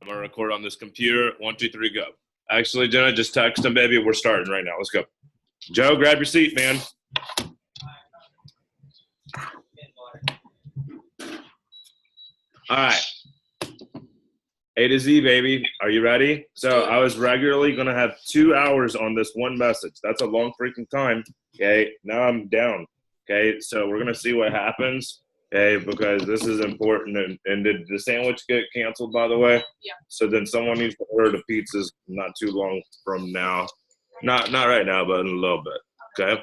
I'm gonna record on this computer. 1, 2, 3, go. Actually, Jenna, just text him, baby. We're starting right now. Let's go. Joe, grab your seat, man. All right. A to Z, baby. Are you ready? So I was regularly going to have 2 hours on this one message. That's a long freaking time. Okay. Now I'm down. Okay. So we're going to see what happens. Okay. Because this is important. And did the sandwich get canceled, by the way? Yeah. So then someone needs to order the pizzas not too long from now. Not right now, but in a little bit. Okay.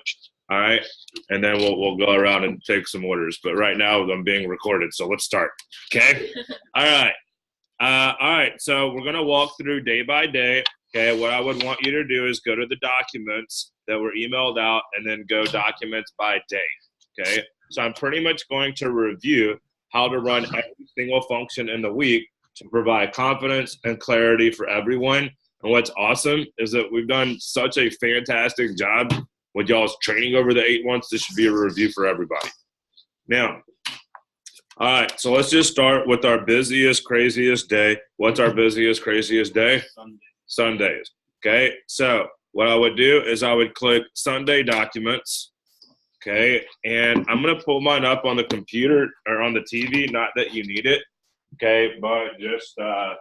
All right. And then we'll go around and take some orders. But right now I'm being recorded. So let's start. Okay. All right. All right, so we're going to walk through day by day. Okay, what I would want you to do is go to the documents that were emailed out and then go documents by day. Okay, so I'm pretty much going to review how to run every single function in the week to provide confidence and clarity for everyone. And what's awesome is that we've done such a fantastic job with y'all's training over the 8 months. This should be a review for everybody. Now, all right, so let's just start with our busiest, craziest day. What's our busiest, craziest day? Sundays. Okay, so what I would do is I would click Sunday Documents, okay, and I'm going to pull mine up on the computer or on the TV, not that you need it, okay, but just to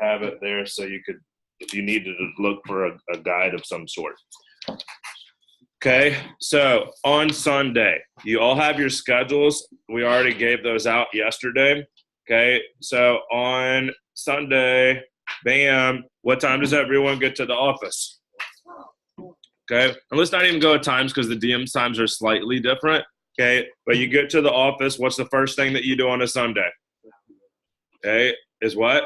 have it there so you could, if you needed to look for a guide of some sort. Okay, so on Sunday, you all have your schedules. We already gave those out yesterday. Okay, so on Sunday, bam, what time does everyone get to the office? Okay, and let's not even go at times because the DM times are slightly different. Okay, but you get to the office, what's the first thing that you do on a Sunday? Okay, is what?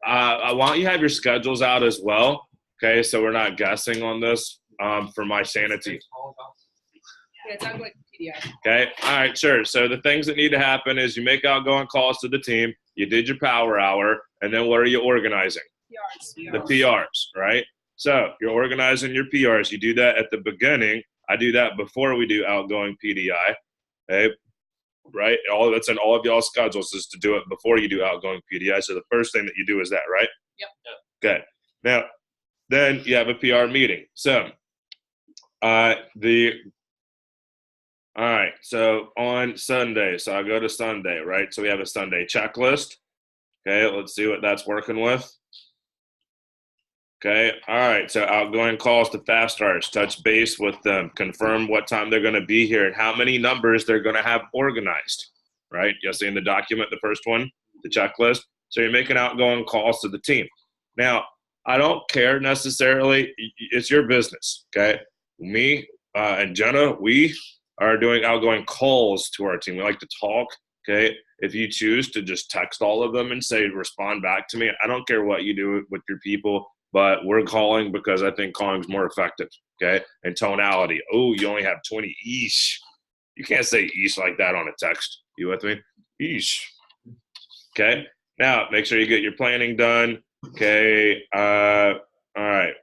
Why don't you have your schedules out as well? Okay, so we're not guessing on this for my sanity. Yeah, it's not like PDI. Okay, all right, sure. So the things that need to happen is you make outgoing calls to the team, you did your power hour, and then what are you organizing? PRs. The PRs, right? So you're organizing your PRs. You do that at the beginning. I do that before we do outgoing PDI. Okay, right? All that's in all of y'all's schedules is to do it before you do outgoing PDI. So the first thing that you do is that, right? Yep. Okay. Now, then you have a PR meeting. So, all right, so on Sunday, so I go to Sunday, right? So we have a Sunday checklist. Okay, let's see what that's working with. Okay, all right, so outgoing calls to fast starts, touch base with them, confirm what time they're going to be here and how many numbers they're going to have organized, right? You'll see in the document, the first one, the checklist. So you're making outgoing calls to the team. Now, I don't care necessarily. It's your business, okay? Me and Jenna, we are doing outgoing calls to our team. We like to talk, okay? If you choose to just text all of them and say, respond back to me, I don't care what you do with your people, but we're calling because I think calling is more effective, okay? And tonality. Oh, you only have 20. Eesh. You can't say eesh like that on a text. You with me? Eesh. Okay? Now, make sure you get your planning done. Okay, all right.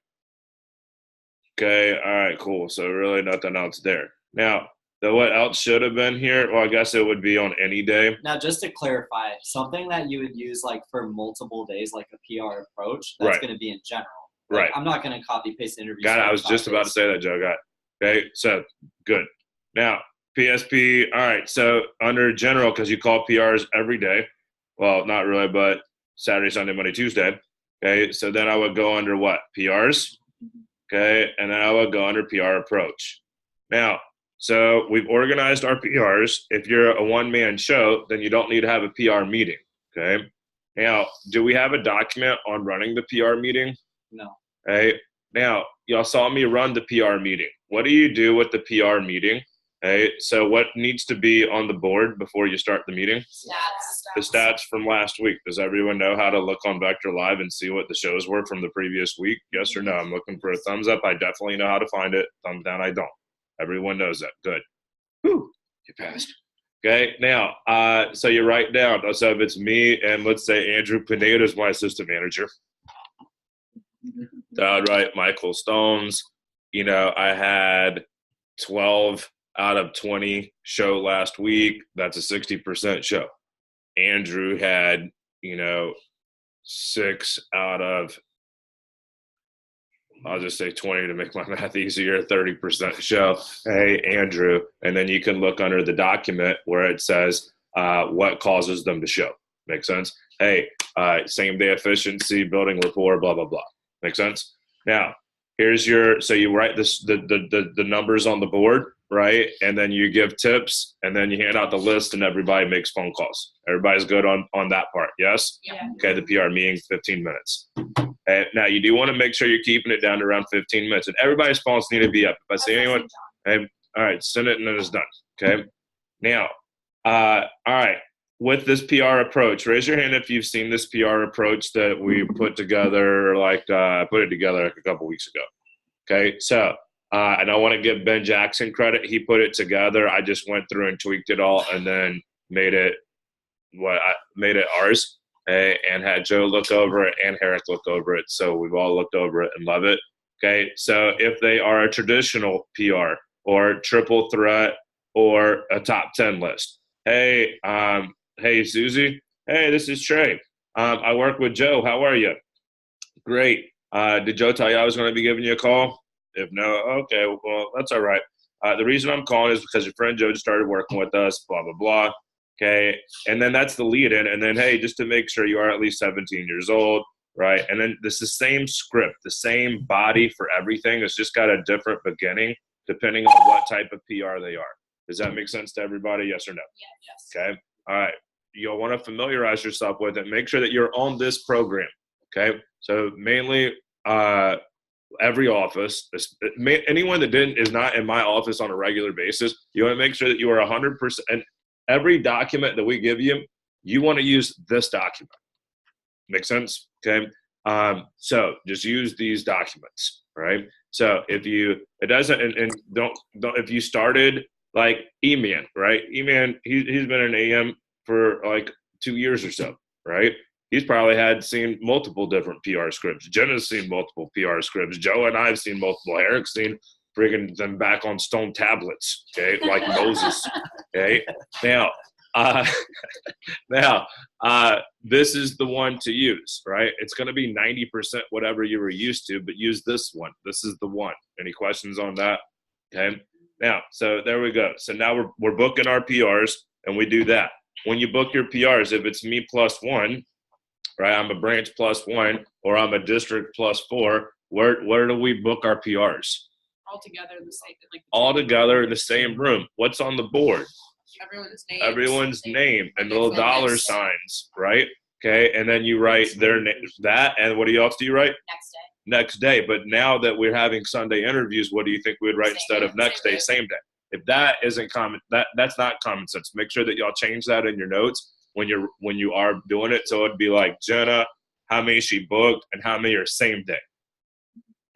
Okay, all right, cool. So really nothing else there. Now, what else should have been here? Well, I guess it would be on any day. Now, just to clarify, something that you would use like for multiple days, like a PR approach, that's going to be in general. Like, right. I'm not going to copy paste interviews. Got it. I was just about to say that, Joe. Got it. Okay, so good. Now, PSP, all right. So under general, because you call PRs every day. Well, not really, but Saturday, Sunday, Monday, Tuesday. Okay, so then I would go under what? PRs. Okay, and then I would go under PR approach. Now, so we've organized our PRs. If you're a one-man show, then you don't need to have a PR meeting. Okay. Now, do we have a document on running the PR meeting? No. Okay. Now, y'all saw me run the PR meeting. What do you do with the PR meeting? Okay, so what needs to be on the board before you start the meeting? Stats. The stats from last week. Does everyone know how to look on Vector Live and see what the shows were from the previous week? Yes or no? I'm looking for a thumbs up. I definitely know how to find it. Thumbs down, I don't. Everyone knows that. Good. Whew, you passed. Okay, now, so you write down. So if it's me and let's say Andrew Pineda is my assistant manager, I would write Michael Stones. You know, I had 12 out of 20 show last week. That's a 60% show. Andrew had, 6 out of, I'll just say 20 to make my math easier, 30% show, hey, Andrew. And then you can look under the document where it says what causes them to show. Make sense? Hey, same day efficiency, building rapport, blah, blah, blah. Make sense? Now, here's so you write the numbers on the board, right? And then you give tips, and then you hand out the list, and everybody makes phone calls. Everybody's good on that part, yes? Yeah. Okay, the PR meeting, 15 minutes. Now, you do want to make sure you're keeping it down to around 15 minutes. And everybody's phones need to be up. If I see anyone, hey, all right, send it and then it's done, okay? Now, all right, with this PR approach, raise your hand if you've seen this PR approach that we put together, I put it together like a couple weeks ago, okay? So, and I want to give Ben Jackson credit. He put it together. I just went through and tweaked it all and then made it ours. And had Joe look over it and Herrick look over it. So we've all looked over it and love it. Okay, so if they are a traditional PR or triple threat or a top 10 list, hey, Susie, hey, this is Trey. I work with Joe. How are you? Great. Did Joe tell you I was going to be giving you a call? If no, okay, well, that's all right. The reason I'm calling is because your friend Joe just started working with us, blah, blah, blah. Okay, and then that's the lead in, and then, hey, just to make sure you are at least 17 years old, right? And then this is the same script, the same body for everything. It's just got a different beginning depending on what type of PR they are. Does that make sense to everybody? Yes or no? Yeah, yes. Okay, all right. You'll want to familiarize yourself with it. Make sure that you're on this program, okay? So mainly every office, anyone that is not in my office on a regular basis, you want to make sure that you are 100%. Every document that we give you, you want to use this document. Make sense? Okay. So just use these documents, right? So if you started like E-Man, right? E-Man, he's been an AM for like 2 years or so, right? He's probably seen multiple different PR scripts. Jenna's seen multiple PR scripts. Joe and I have seen multiple. Eric's seen friggin' them back on stone tablets, okay, like Moses, okay? Now, this is the one to use, right? It's going to be 90% whatever you were used to, but use this one. This is the one. Any questions on that? Okay. Now, so there we go. So now we're booking our PRs, and we do that. When you book your PRs, if it's me +1, right? I'm a branch +1, or I'm a district +4. Where do we book our PRs? All together the same. All together in the same room. What's on the board? Everyone's name and little dollar signs, right? Okay, and then you write their name, that, and what else do you write? Next day. But now that we're having Sunday interviews, what do you think we'd write instead of next day? Same day. If that isn't common, that's not common sense. Make sure that y'all change that in your notes when you are doing it. So it'd be like Jenna, how many she booked, and how many are same day.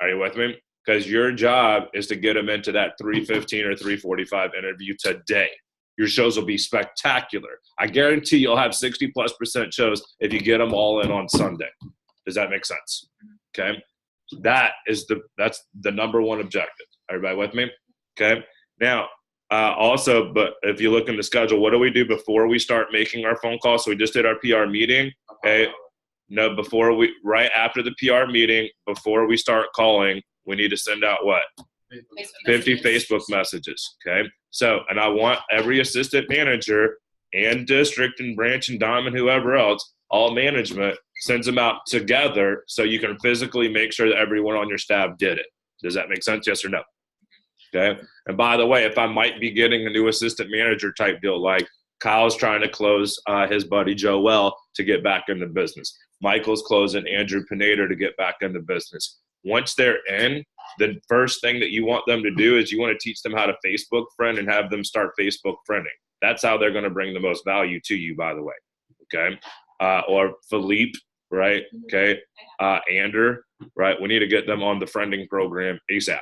Are you with me? Because your job is to get them into that 3:15 or 3:45 interview today. Your shows will be spectacular. I guarantee you'll have 60+% shows if you get them all in on Sunday. Does that make sense? Okay. That's the number one objective. Everybody with me? Okay. Now, also, but if you look in the schedule, what do we do before we start making our phone calls? So we just did our PR meeting. Okay. No, right after the PR meeting, before we start calling, we need to send out what? 50 Facebook messages. Okay. So, and I want every assistant manager and district and branch and dom and whoever else, all management sends them out together so you can physically make sure that everyone on your staff did it. Does that make sense? Yes or no? Okay. And by the way, if I might be getting a new assistant manager type deal, like Kyle's trying to close his buddy Joel to get back in the business. Michael's closing Andrew Pineda to get back in the business. Once they're in, the first thing that you want them to do is you want to teach them how to Facebook friend and have them start Facebook friending. That's how they're going to bring the most value to you, by the way. Okay. Or Philippe, right? Okay. Ander, right? We need to get them on the friending program ASAP.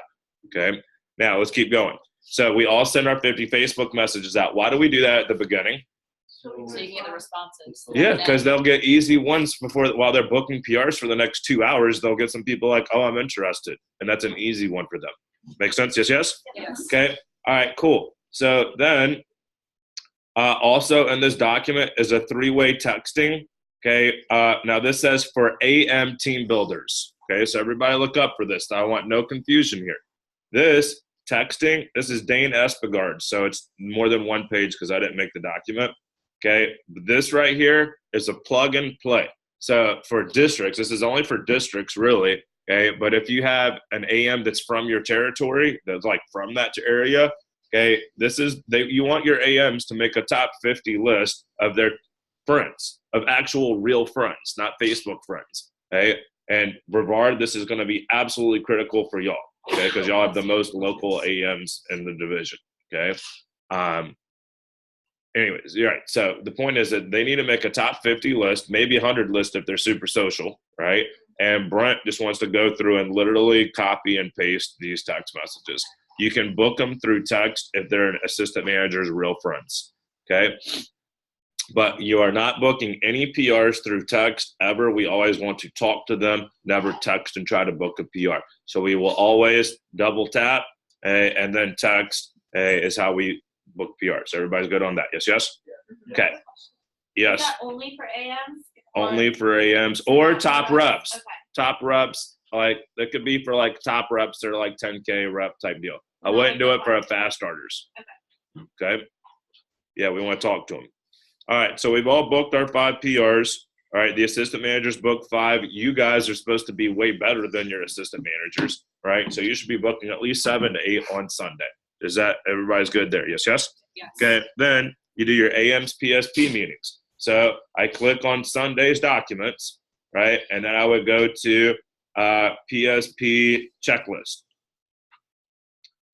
Okay. Now let's keep going. So we all send our 50 Facebook messages out. Why do we do that at the beginning? So you can get the responses. Yeah, because they'll get easy ones while they're booking PRs for the next 2 hours. They'll get some people like, oh, I'm interested. And that's an easy one for them. Make sense? Yes, yes? Yes. Okay. All right, cool. So then Also in this document is a 3-way texting. Okay. Now this says for AM team builders. Okay. So everybody look up for this. I want no confusion here. This texting, this is Dane Espegard. So it's more than one page because I didn't make the document. Okay. This right here is a plug and play. So for districts, this is only for districts really. Okay. But if you have an AM that's from your territory, that's like from that area, okay, you want your AMs to make a top 50 list of their friends, of actual real friends, not Facebook friends. Okay. And Brevard, this is going to be absolutely critical for y'all. Okay. Because y'all have the most local AMs in the division. Okay. Anyways, you're right. So the point is that they need to make a top 50 list, maybe 100 list if they're super social, right? And Brent just wants to go through and literally copy and paste these text messages. You can book them through text if they're an assistant manager's real friends, okay? But you are not booking any PRs through text ever. We always want to talk to them, never text and try to book a PR. So we will always double tap and then text is how we book PRs. Everybody's good on that? Yes, yes? Okay. Yes. Is that only for AMs? Only for AMs or top reps. Okay. Top reps, like that could be for like top reps. They're like 10K rep type deal. I wouldn't do it for a fast starters. Okay. Yeah, we want to talk to them. All right. So we've all booked our 5 PRs. All right. The assistant managers booked 5. You guys are supposed to be way better than your assistant managers, right? So you should be booking at least 7 to 8 on Sunday. Is that everybody's good there? Yes, yes? Yes. Okay. Then you do your AMs PSP meetings. So I click on Sunday's documents, right? And then I would go to PSP checklist.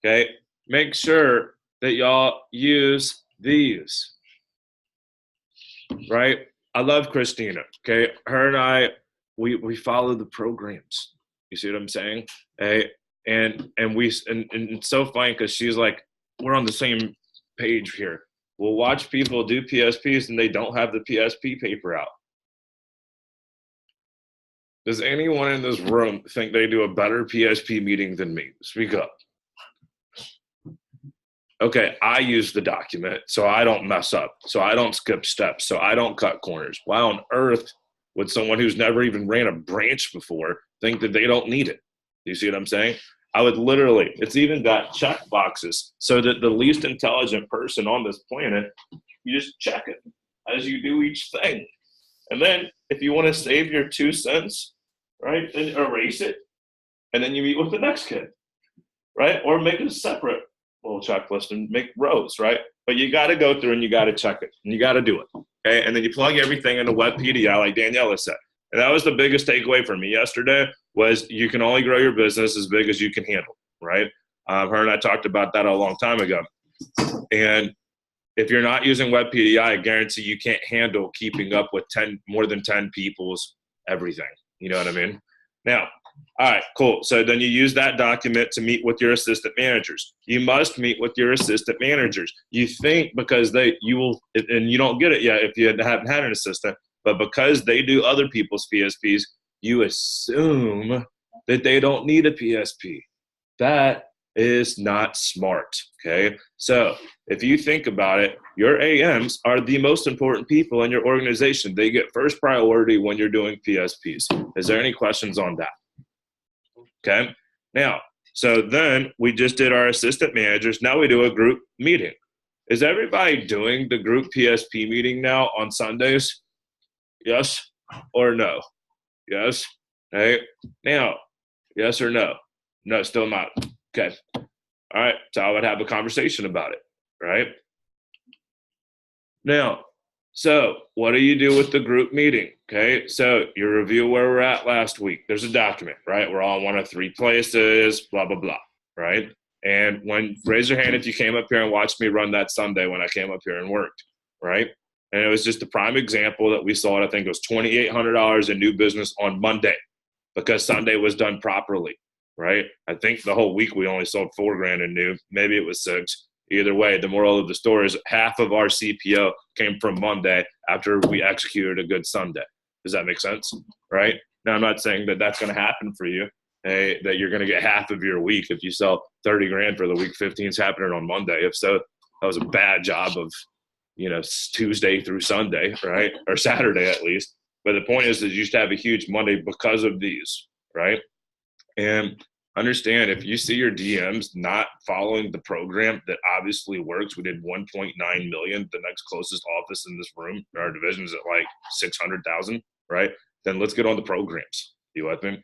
Okay. Make sure that y'all use these, right? I love Christina. Okay. Her and I, we follow the programs. You see what I'm saying? Hey, and it's so funny because she's like, we're on the same page here. We'll watch people do PSPs and they don't have the PSP paper out. Does anyone in this room think they do a better PSP meeting than me? Speak up. Okay, I use the document so I don't mess up, so I don't skip steps, so I don't cut corners. Why on earth would someone who's never even ran a branch before think that they don't need it? Do you see what I'm saying? I would literally, it's even got check boxes so that the least intelligent person on this planet, you just check it as you do each thing. And then if you want to save your 2 cents, right, then erase it. And then you meet with the next kid, right? Or make a separate little checklist and make rows, right? But you got to go through and you got to check it and you got to do it. Okay. And then you plug everything into Web PDI like Daniela said. And that was the biggest takeaway for me yesterday was you can only grow your business as big as you can handle, right? Her and I talked about that a long time ago. And if you're not using Web PDI, I guarantee you can't handle keeping up with more than 10 people's everything. You know what I mean? Now, all right, cool. So then you use that document to meet with your assistant managers. You must meet with your assistant managers. You think because you will, and you don't get it yet if you haven't had an assistant, but because they do other people's PSPs, you assume that they don't need a PSP. That is not smart, okay? So if you think about it, your AMs are the most important people in your organization. They get first priority when you're doing PSPs. Is there any questions on that? Okay. Now, so then we just did our assistant managers. Now we do a group meeting. Is everybody doing the group PSP meeting now on Sundays? Yes or no? Yes. Hey. Now, yes or no? No, still not. Okay. All right. So I would have a conversation about it, right? Now, so what do you do with the group meeting? Okay. So you review where we're at last week. There's a document, right? We're all in one of 3 places, blah, blah, blah, right? And raise your hand if you came up here and watched me run that Sunday when I came up here and worked, right? And it was just a prime example that we saw. I think it was $2,800 in new business on Monday because Sunday was done properly, right? I think the whole week we only sold $4,000 in new. Maybe it was 6. Either way, the moral of the story is half of our CPO came from Monday after we executed a good Sunday. Does that make sense? Right? Now, I'm not saying that that's going to happen for you, that you're going to get half of your week if you sell $30,000 for the week 15 is happening on Monday. If so, that was a bad job of, Tuesday through Sunday, right? Or Saturday at least. But the point is that you should have a huge Monday because of these, right? And understand, if you see your DMs not following the program that obviously works, we did 1.9 million. The next closest office in this room, our division is at like 600,000, right? Then let's get on the programs. You with me?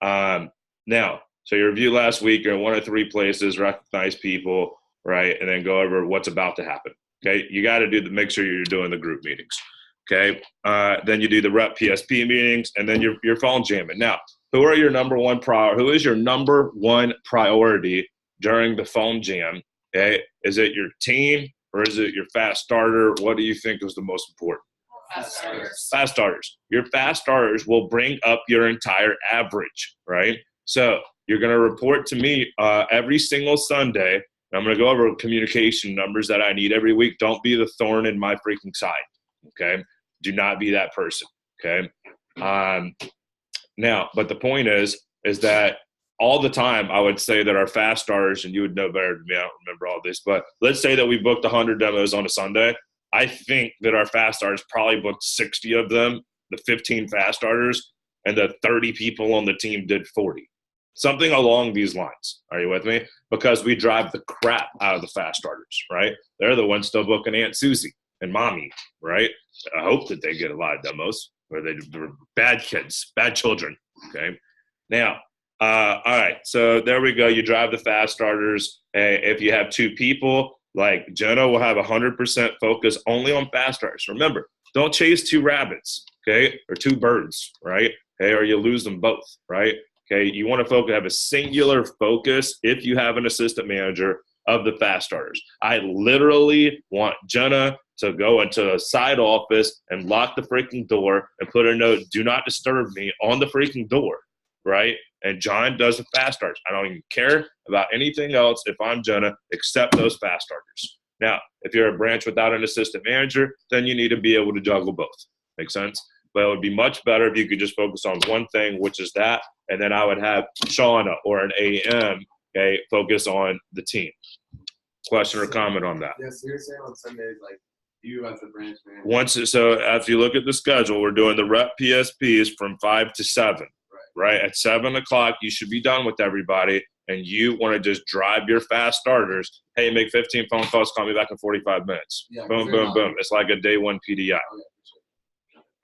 Now, so you review last week, you're in one of three places, recognize people, right? And then go over what's about to happen. Okay. You got to make sure you're doing the group meetings. Okay. Then you do the rep PSP meetings, and then you're phone jamming. Now, who is your number one priority during the phone jam? Okay. Is it your team or is it your fast starter? What do you think is the most important? Fast starters. Fast starters. Your fast starters will bring up your entire average, right? So you're going to report to me every single Sunday. I'm going to go over communication numbers that I need every week. Don't be the thorn in my freaking side, okay? Do not be that person, okay? Now, but the point is that all the time I would say that our fast starters, and you would know better than me, I don't remember all this, but let's say that we booked 100 demos on a Sunday. I think that our fast starters probably booked 60 of them, the 15 fast starters, and the 30 people on the team did 40. Something along these lines. Are you with me? Because we drive the crap out of the fast starters, right? They're the ones still booking Aunt Susie and Mommy, right? I hope that they get a lot of demos, or they're bad kids, bad children, okay? Now, all right, so there we go. You drive the fast starters. If you have two people, like Jenna will have 100% focus only on fast starters. Remember, don't chase two rabbits, okay, or two birds, right? Okay, or you lose them both, right? Okay, you want to have a singular focus if you have an assistant manager of the fast starters. I literally want Jenna to go into a side office and lock the freaking door and put a note, "Do not disturb me," on the freaking door, right? And John does the fast starters. I don't even care about anything else if I'm Jenna except those fast starters. Now, if you're a branch without an assistant manager, then you need to be able to juggle both. Make sense? But it would be much better if you could just focus on one thing, which is that, and then I would have Shauna or an AM, okay, focus on the team. Question or comment on that? Yeah, so you're saying on Sundays, like, you as a branch manager. So if you look at the schedule, we're doing the rep PSPs from 5 to 7. Right? At 7 o'clock, you should be done with everybody, and you want to just drive your fast starters. Hey, make 15 phone calls, call me back in 45 minutes. Yeah, boom, boom, boom. It's like a day one PDI.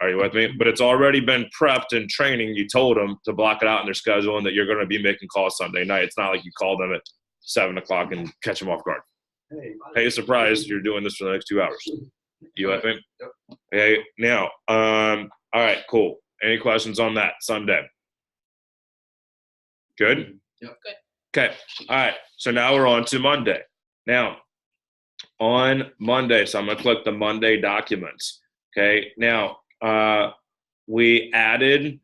Are you with me? But it's already been prepped in training. You told them to block it out in their schedule and that you're going to be making calls Sunday night. It's not like you call them at 7 o'clock and catch them off guard. Hey, surprise, you're doing this for the next 2 hours. You with me? Yep. Okay, now, all right, cool. Any questions on that Sunday? Good? Yep. Good. Okay. All right. So now we're on to Monday. Now, on Monday, so I'm going to click the Monday documents. Okay. Now, we added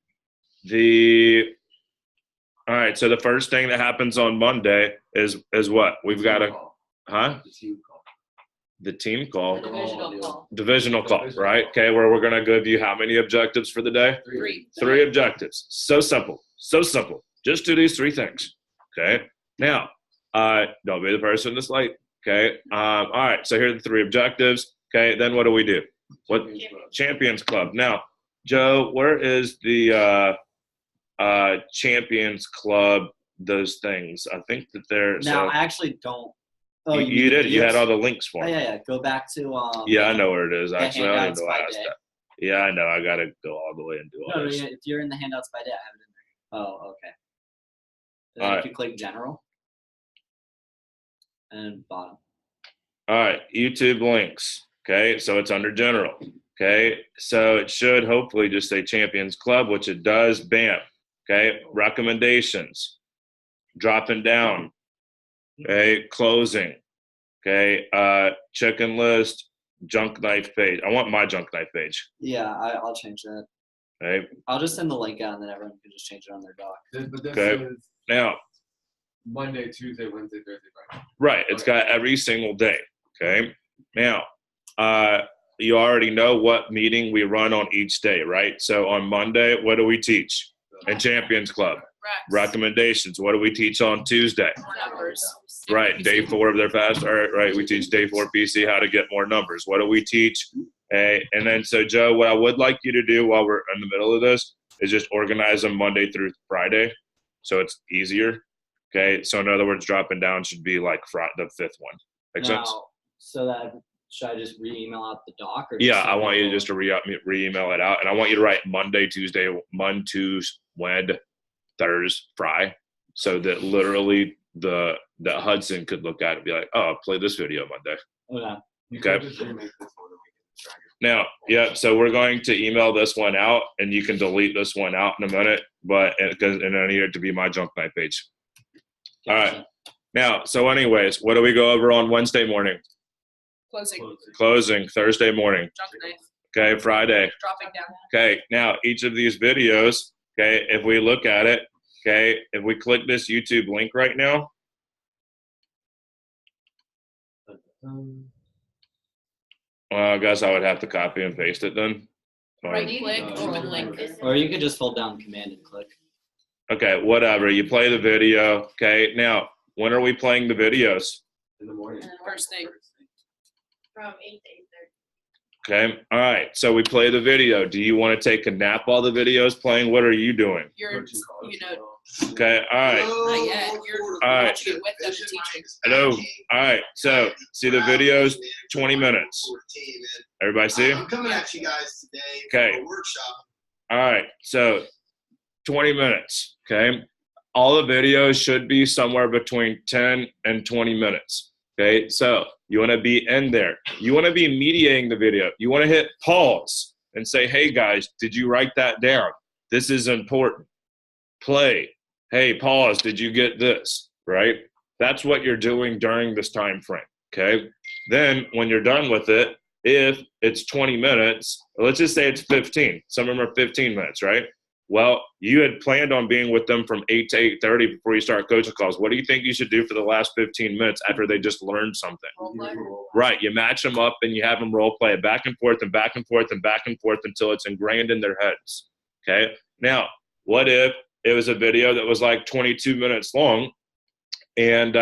all right. So the first thing that happens on Monday is what? We've got the team call. Divisional call. Divisional call, right? Okay. Where we're going to give you how many objectives for the day? 3. 3 objectives. So simple. So simple. Just do these 3 things. Okay. Now, don't be the person that's late. Okay. All right. So here are the 3 objectives. Okay. Then what do we do? What Champions Club. Now, Joe, where is the Champions Club? Those things. I think that they're. Now, I actually don't. Oh, you did. You had all the links for Oh, me. yeah. Go back to. Yeah, I know where it is. Actually, I don't handouts know by why I asked day. that. Yeah, I know. I gotta go all the way and do all No, this. yeah, if you're in the handouts by day, I have it in there. Oh, okay. And then Alright. if you click general and bottom. All right, YouTube links. Okay, so it's under general. Okay, so it should hopefully just say Champions Club, which it does. Bam. Okay, recommendations. Dropping down. Okay, closing. Okay, chicken list, junk knife page. I want my junk knife page. Yeah, I'll change that. Okay, I'll just send the link out and then everyone can just change it on their doc. But this Okay. is now, Monday, Tuesday, Wednesday, Thursday, Friday. right, it's got every single day. Okay, now, you already know what meeting we run on each day, right? So on Monday, what do we teach? In Champions Club. Recommendations. What do we teach on Tuesday? More numbers. Right, day 4 of their fast. All right, right. We teach day 4 PC how to get more numbers. What do we teach? And then, so Joe, what I would like you to do while we're in the middle of this is just organize them Monday through Friday, so it's easier. Okay, so in other words, dropping down should be like the 5th one. Make sense? So that should I just re-email out the doc? Or Yeah, I want you just to re-email it out, and I want you to write Monday, Tuesday, Wed, Thursday, Friday, so that literally that Hudson could look at it and be like, oh, I'll play this video Monday. Okay. Now, yeah, so we're going to email this one out, and you can delete this one out in a minute, and I need it to be my junk night page. All right. Now, so anyways, what do we go over on Wednesday morning? Closing. Thursday morning. Junk night. Okay, Friday. Dropping down. Okay, now each of these videos, okay, if we look at it, okay, if we click this YouTube link right now, well, I guess I would have to copy and paste it then. Right click, open link. Or you could just hold down Command and click. Okay, whatever. You play the video. Okay, now, when are we playing the videos? In the morning. First thing. From 8 to 8:30. Okay, all right. So we play the video. Do you want to take a nap while the video is playing? What are you doing? You're, Okay, all right. not yet. You're All right. watching it with them and teaching. Hello. All right. So see the videos, 20 minutes. Everybody see? I'm coming at you guys today Okay. for a workshop. All right. So 20 minutes. Okay. All the videos should be somewhere between 10 and 20 minutes. Okay. So you want to be in there. You want to be mediating the video. You want to hit pause and say, hey guys, did you write that down? This is important. Play. Hey, pause. Did you get this? Right? That's what you're doing during this time frame. Okay. Then when you're done with it, if it's 20 minutes, let's just say it's 15. Some of them are 15 minutes, right? Well, you had planned on being with them from 8 to 8:30 before you start coaching calls. What do you think you should do for the last 15 minutes after they just learned something? Right. You match them up and you have them role play it back and forth and back and forth and back and forth until it's ingrained in their heads. Okay. Now, what if it was a video that was like 22 minutes long and,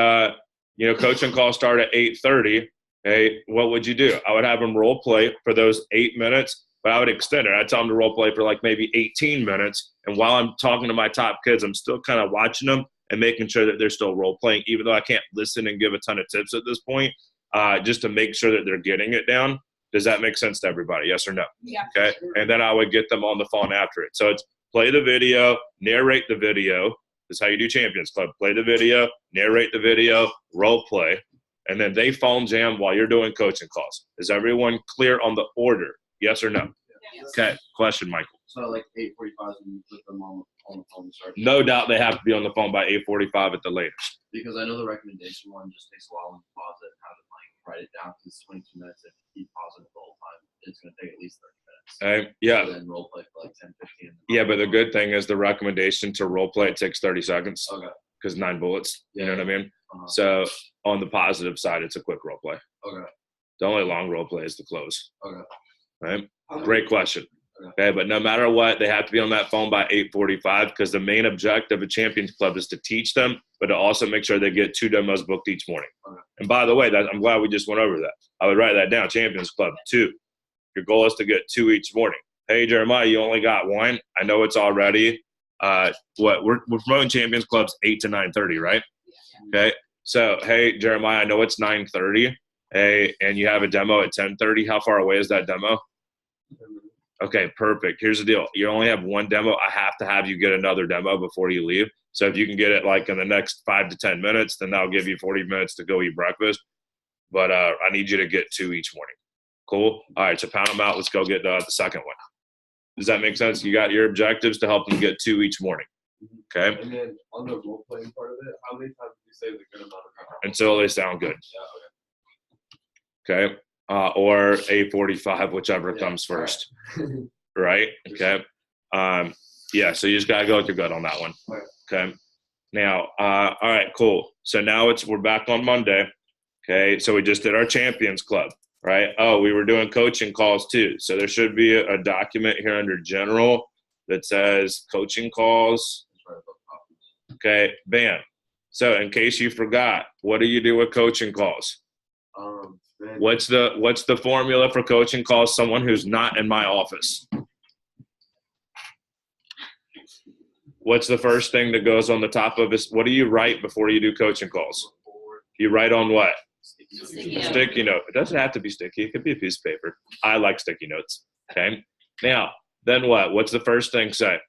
coaching calls start at 8:30. Hey, what would you do? I would have them role play for those 8 minutes, but I would extend it. I'd tell them to role play for like maybe 18 minutes. And while I'm talking to my top kids, I'm still kind of watching them and making sure that they're still role playing, even though I can't listen and give a ton of tips at this point, just to make sure that they're getting it down. Does that make sense to everybody? Yes or no? Yeah. Okay. And then I would get them on the phone after it. So it's play the video, narrate the video. This is how you do Champions Club. Play the video, narrate the video, role play. And then they phone jam while you're doing coaching calls. Is everyone clear on the order? Yes or no? Yes. Okay. Question, Michael. So like 8:45 when you put them on the phone to start. No doubt they have to be on the phone by 8:45 at the latest. Because I know the recommendation one just takes a while to pause it and have it like write it down because it's 22 minutes. If you keep pausing it the whole time, it's going to take at least 30 minutes. Yeah. And then role play for like 10, 15. Yeah, but the good thing is the recommendation to role play, it takes 30 seconds Okay. because 9 bullets. You know what I mean? Uh-huh. So on the positive side, it's a quick role play. Okay. The only long role play is the close. Okay. Right? Great question. Okay. Okay, but no matter what, they have to be on that phone by 8:45 because the main objective of Champions Club is to teach them, but to also make sure they get 2 demos booked each morning. Okay. And by the way, I'm glad we just went over that. I would write that down. Champions Club 2. Your goal is to get 2 each morning. Hey, Jeremiah, you only got 1. I know it's already we're promoting Champions Clubs 8 to 9:30, right? Okay. So hey, Jeremiah, I know it's 9:30. Hey, and you have a demo at 10:30. How far away is that demo? Okay, perfect. Here's the deal. You only have 1 demo. I have to have you get another demo before you leave. So if you can get it like in the next 5 to 10 minutes, then that'll give you 40 minutes to go eat breakfast. But I need you to get 2 each morning. Cool? All right, so pound them out. Let's go get the second one. Does that make sense? You got your objectives to help them get 2 each morning. Okay? And then on the role playing part of it, how many times did you say is a good amount of time? Until they sound good. Yeah, Okay? Or 8:45, whichever comes first. Right? Okay? Yeah, so you just got to go with your gut on that one. Okay? Now, all right, cool. So now we're back on Monday. Okay? So we just did our Champions Club. Right? Oh, we were doing coaching calls too. So there should be a document here under general that says coaching calls. Okay, bam. So in case you forgot, what do you do with coaching calls? Man, What's the formula for coaching calls? Someone who's not in my office. What's the first thing that goes on the top of this? What do you write before you do coaching calls? You write on what? Sticky note. Sticky note. It doesn't have to be sticky. It could be a piece of paper. I like sticky notes. Okay. Now, then what? What's the first thing say?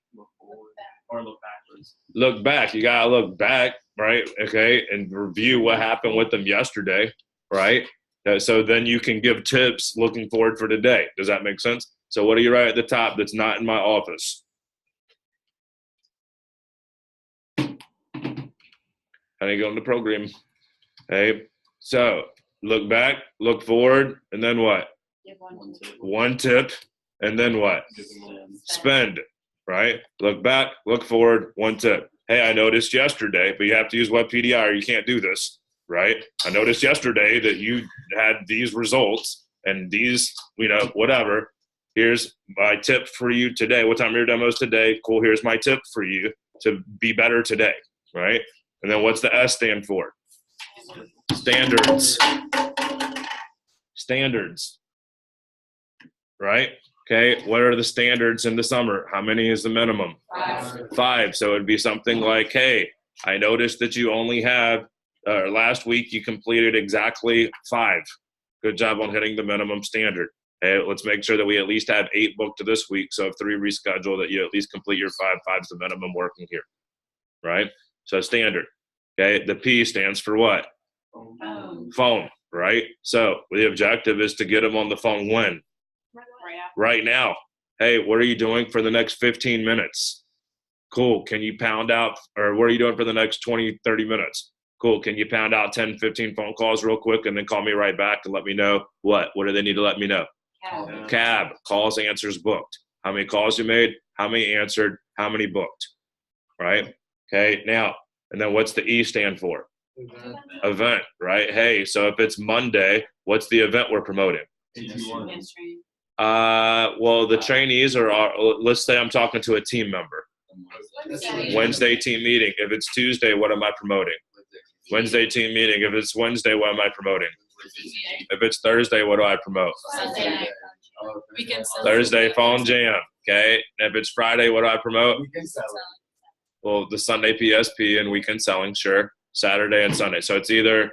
Or look backwards. Look back. You gotta look back, right? Okay, and review what happened with them yesterday, right? So then you can give tips looking forward for today. Does that make sense? So what do you write at the top that's not in my office? How do you go in the program? Okay. So look back, look forward, and then what? Give one. One tip, and then what? Spend, right? Look back, look forward, one tip. Hey, I noticed yesterday, but you have to use web PDI or you can't do this, right? I noticed yesterday that you had these results and these, whatever. Here's my tip for you today. What time are your demos today? Cool, here's my tip for you to be better today, right? And then what's the S stand for? Standards. Standards, right? Okay, what are the standards in the summer? How many is the minimum? 5. So it'd be something like, hey, I noticed that you only have, last week you completed exactly 5. Good job on hitting the minimum standard. Hey, let's make sure that we at least have 8 booked to this week. So if 3 reschedule, that you at least complete your 5. 5's the minimum working here, right? So standard. Okay, the P stands for what? Phone, right? So the objective is to get them on the phone when? Right now. Hey, what are you doing for the next 15 minutes? Cool. Can you pound out, or what are you doing for the next 20, 30 minutes? Cool. Can you pound out 10, 15 phone calls real quick and then call me right back and let me know what? What do they need to let me know? Cab. Calls, answers, booked. How many calls you made? How many answered? How many booked? Right? Okay. Now, and then what's the E stand for? Event, right? Hey, so if it's Monday, what's the event we're promoting? Well, the trainees are, let's say I'm talking to a team member. Wednesday team meeting. If it's Tuesday, what am I promoting? Wednesday team meeting. If it's Wednesday, what am I promoting? If it's Thursday, what do I promote? Sunday. Weekend selling. Thursday phone jam. Okay. And if it's Friday, what do I promote? Well, the Sunday PSP and weekend selling, sure. Saturday and Sunday. So it's either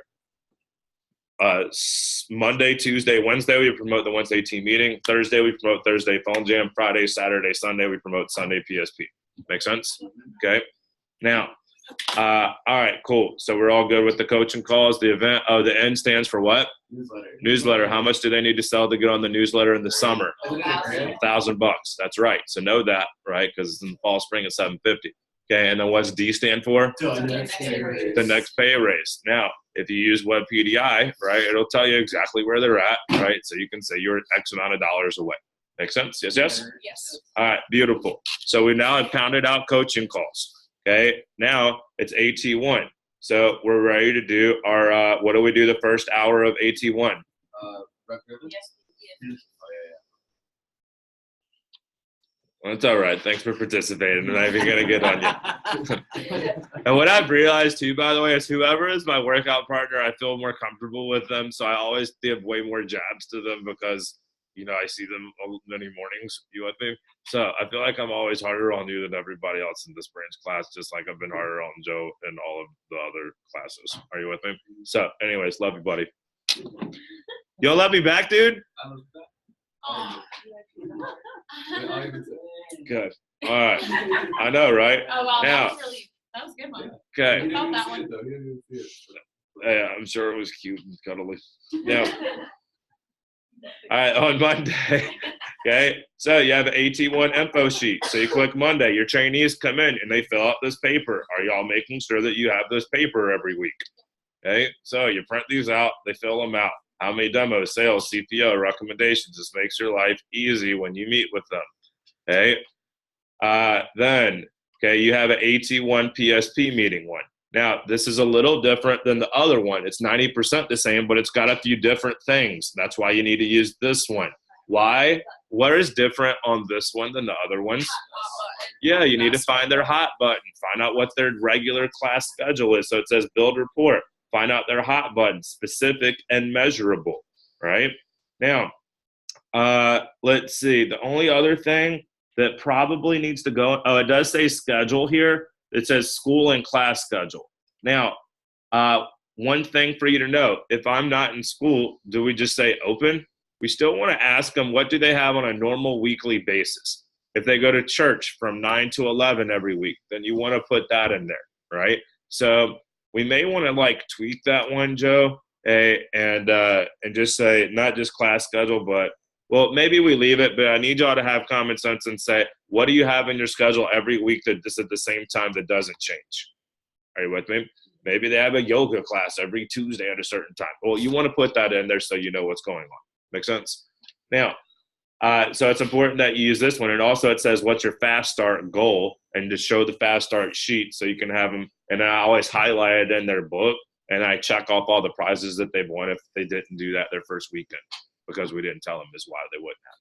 Monday, Tuesday, Wednesday, we promote the Wednesday team meeting. Thursday, we promote Thursday phone jam. Friday, Saturday, Sunday, we promote Sunday PSP. Make sense? Okay. Now, all right, cool. So we're all good with the coaching calls. The event, the N stands for what? Newsletter. How much do they need to sell to get on the newsletter in the summer? $1,000. That's right. So know that, right? Because in the fall, spring, it's $750. Okay, and then what's D stand for? The next pay raise. Now, if you use web PDI, right, it'll tell you exactly where they're at, right? So you can say you're X amount of dollars away. Make sense? Yes, yes? Yes. All right, beautiful. So we now have pounded out coaching calls. Okay, now it's AT1. So we're ready to do our, what do we do the first hour of AT1? Well, it's all right. Thanks for participating. I'm not even going to get on you. And what I've realized, too, by the way, is whoever is my workout partner, I feel more comfortable with them. So I always give way more jabs to them because, I see them many mornings, you with me. So I feel like I'm always harder on you than everybody else in this branch class, just like I've been harder on Joe and all of the other classes. Are you with me? So anyways, love you, buddy. You'll love me back, dude? Good. All right. I know, right? Oh, wow. Now, That was a good one. okay. Felt that one. Yeah, I'm sure it was cute and cuddly. Now, all right, on Monday, okay, so you have an AT1 info sheet. So you click Monday. Your trainees come in and they fill out this paper. Are y'all making sure that you have this paper every week? Okay, so you print these out. They fill them out. How many demos, sales, CPO, recommendations. This makes your life easy when you meet with them. Okay, then, okay, you have an AT1 PSP meeting one. Now, this is a little different than the other one. It's 90% the same, but it's got a few different things. That's why you need to use this one. Why? What is different on this one than the other ones? Yeah, you need to find their hot button, find out what their regular class schedule is. So it says build report, find out their hot button, specific and measurable, right? Now, let's see. The only other thing that probably needs to go, oh, it does say schedule here. It says school and class schedule. Now, one thing for you to know, if I'm not in school, do we just say open? We still want to ask them, what do they have on a normal weekly basis? If they go to church from 9 to 11 every week, then you want to put that in there, right? So we may want to like tweak that one, Joe, and just say not just class schedule, but well, maybe we leave it, but I need y'all to have common sense and say, what do you have in your schedule every week that is at the same time that doesn't change? Are you with me? Maybe they have a yoga class every Tuesday at a certain time. Well, you want to put that in there so you know what's going on. Make sense? Now, so it's important that you use this one. And also it says, what's your fast start goal? And to show the fast start sheet so you can have them. And I always highlight it in their book. And I check off all the prizes that they've won if they didn't do that their first weekend because we didn't tell them is why they wouldn't have.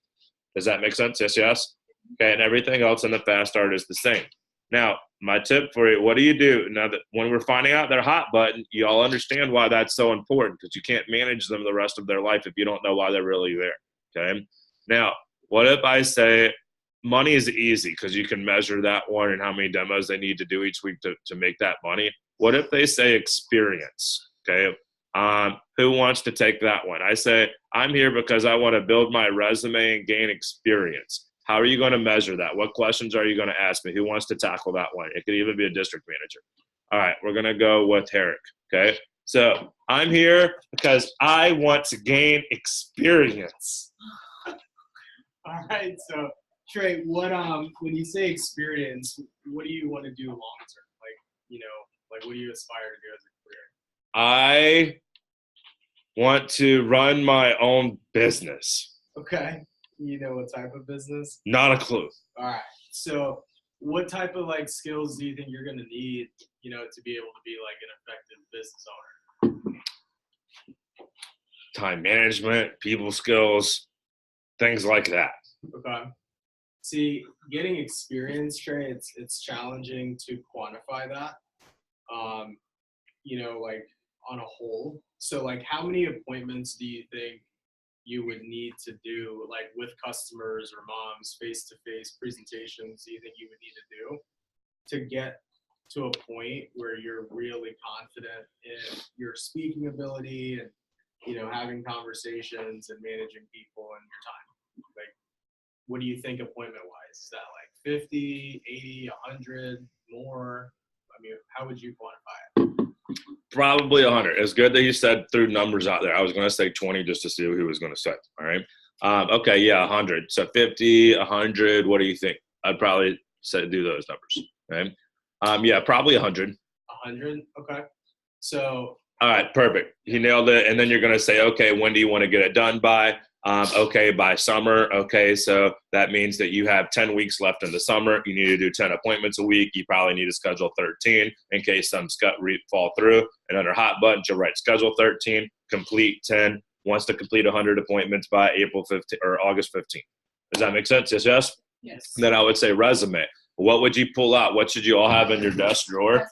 Does that make sense? Yes, yes? Okay, and everything else in the fast start is the same. Now, my tip for you, what do you do? Now that when we're finding out their hot button, you all understand why that's so important because you can't manage them the rest of their life if you don't know why they're really there, okay? Now, what if I say money is easy because you can measure that one and how many demos they need to do each week to make that money? What if they say experience, okay? Who wants to take that one? I say, I'm here because I want to build my resume and gain experience. How are you going to measure that? What questions are you going to ask me? Who wants to tackle that one? It could even be a district manager. All right, we're going to go with Herrick, okay? So I'm here because I want to gain experience. All right, so Trey, what when you say experience, what do you want to do long term? Like what do you aspire to do as a career? I want to run my own business. Okay. You know what type of business? Not a clue. All right. So what type of like skills do you think you're going to need, to be able to be like an effective business owner? Time management, people skills, things like that. Okay. See, getting experience, Trey, it's challenging to quantify that, like on a whole. So like how many appointments do you think you would need to do like with customers or moms face-to-face presentations do you think you would need to do to get to a point where you're really confident in your speaking ability and having conversations and managing people and your time? Like what do you think appointment wise? Is that like 50, 80, 100 more? I mean, how would you quantify it? Probably 100. It's good that you said threw numbers out there. I was going to say 20 just to see who he was going to say. All right. Okay. Yeah. 100. So 50, 100. What do you think? I'd probably say do those numbers. Okay. Yeah, probably 100. 100. Okay. So. All right. Perfect. He nailed it. And then you're going to say, okay, when do you want to get it done by? Okay, by summer. Okay, so that means that you have 10 weeks left in the summer. You need to do 10 appointments a week. You probably need to schedule 13 in case some fall through. And under hot buttons, you'll write schedule 13, complete 10, wants to complete 100 appointments by April 15 or August 15th. Does that make sense? Yes, yes? Yes. Then I would say resume. What would you pull out? What should you all have in your desk drawer?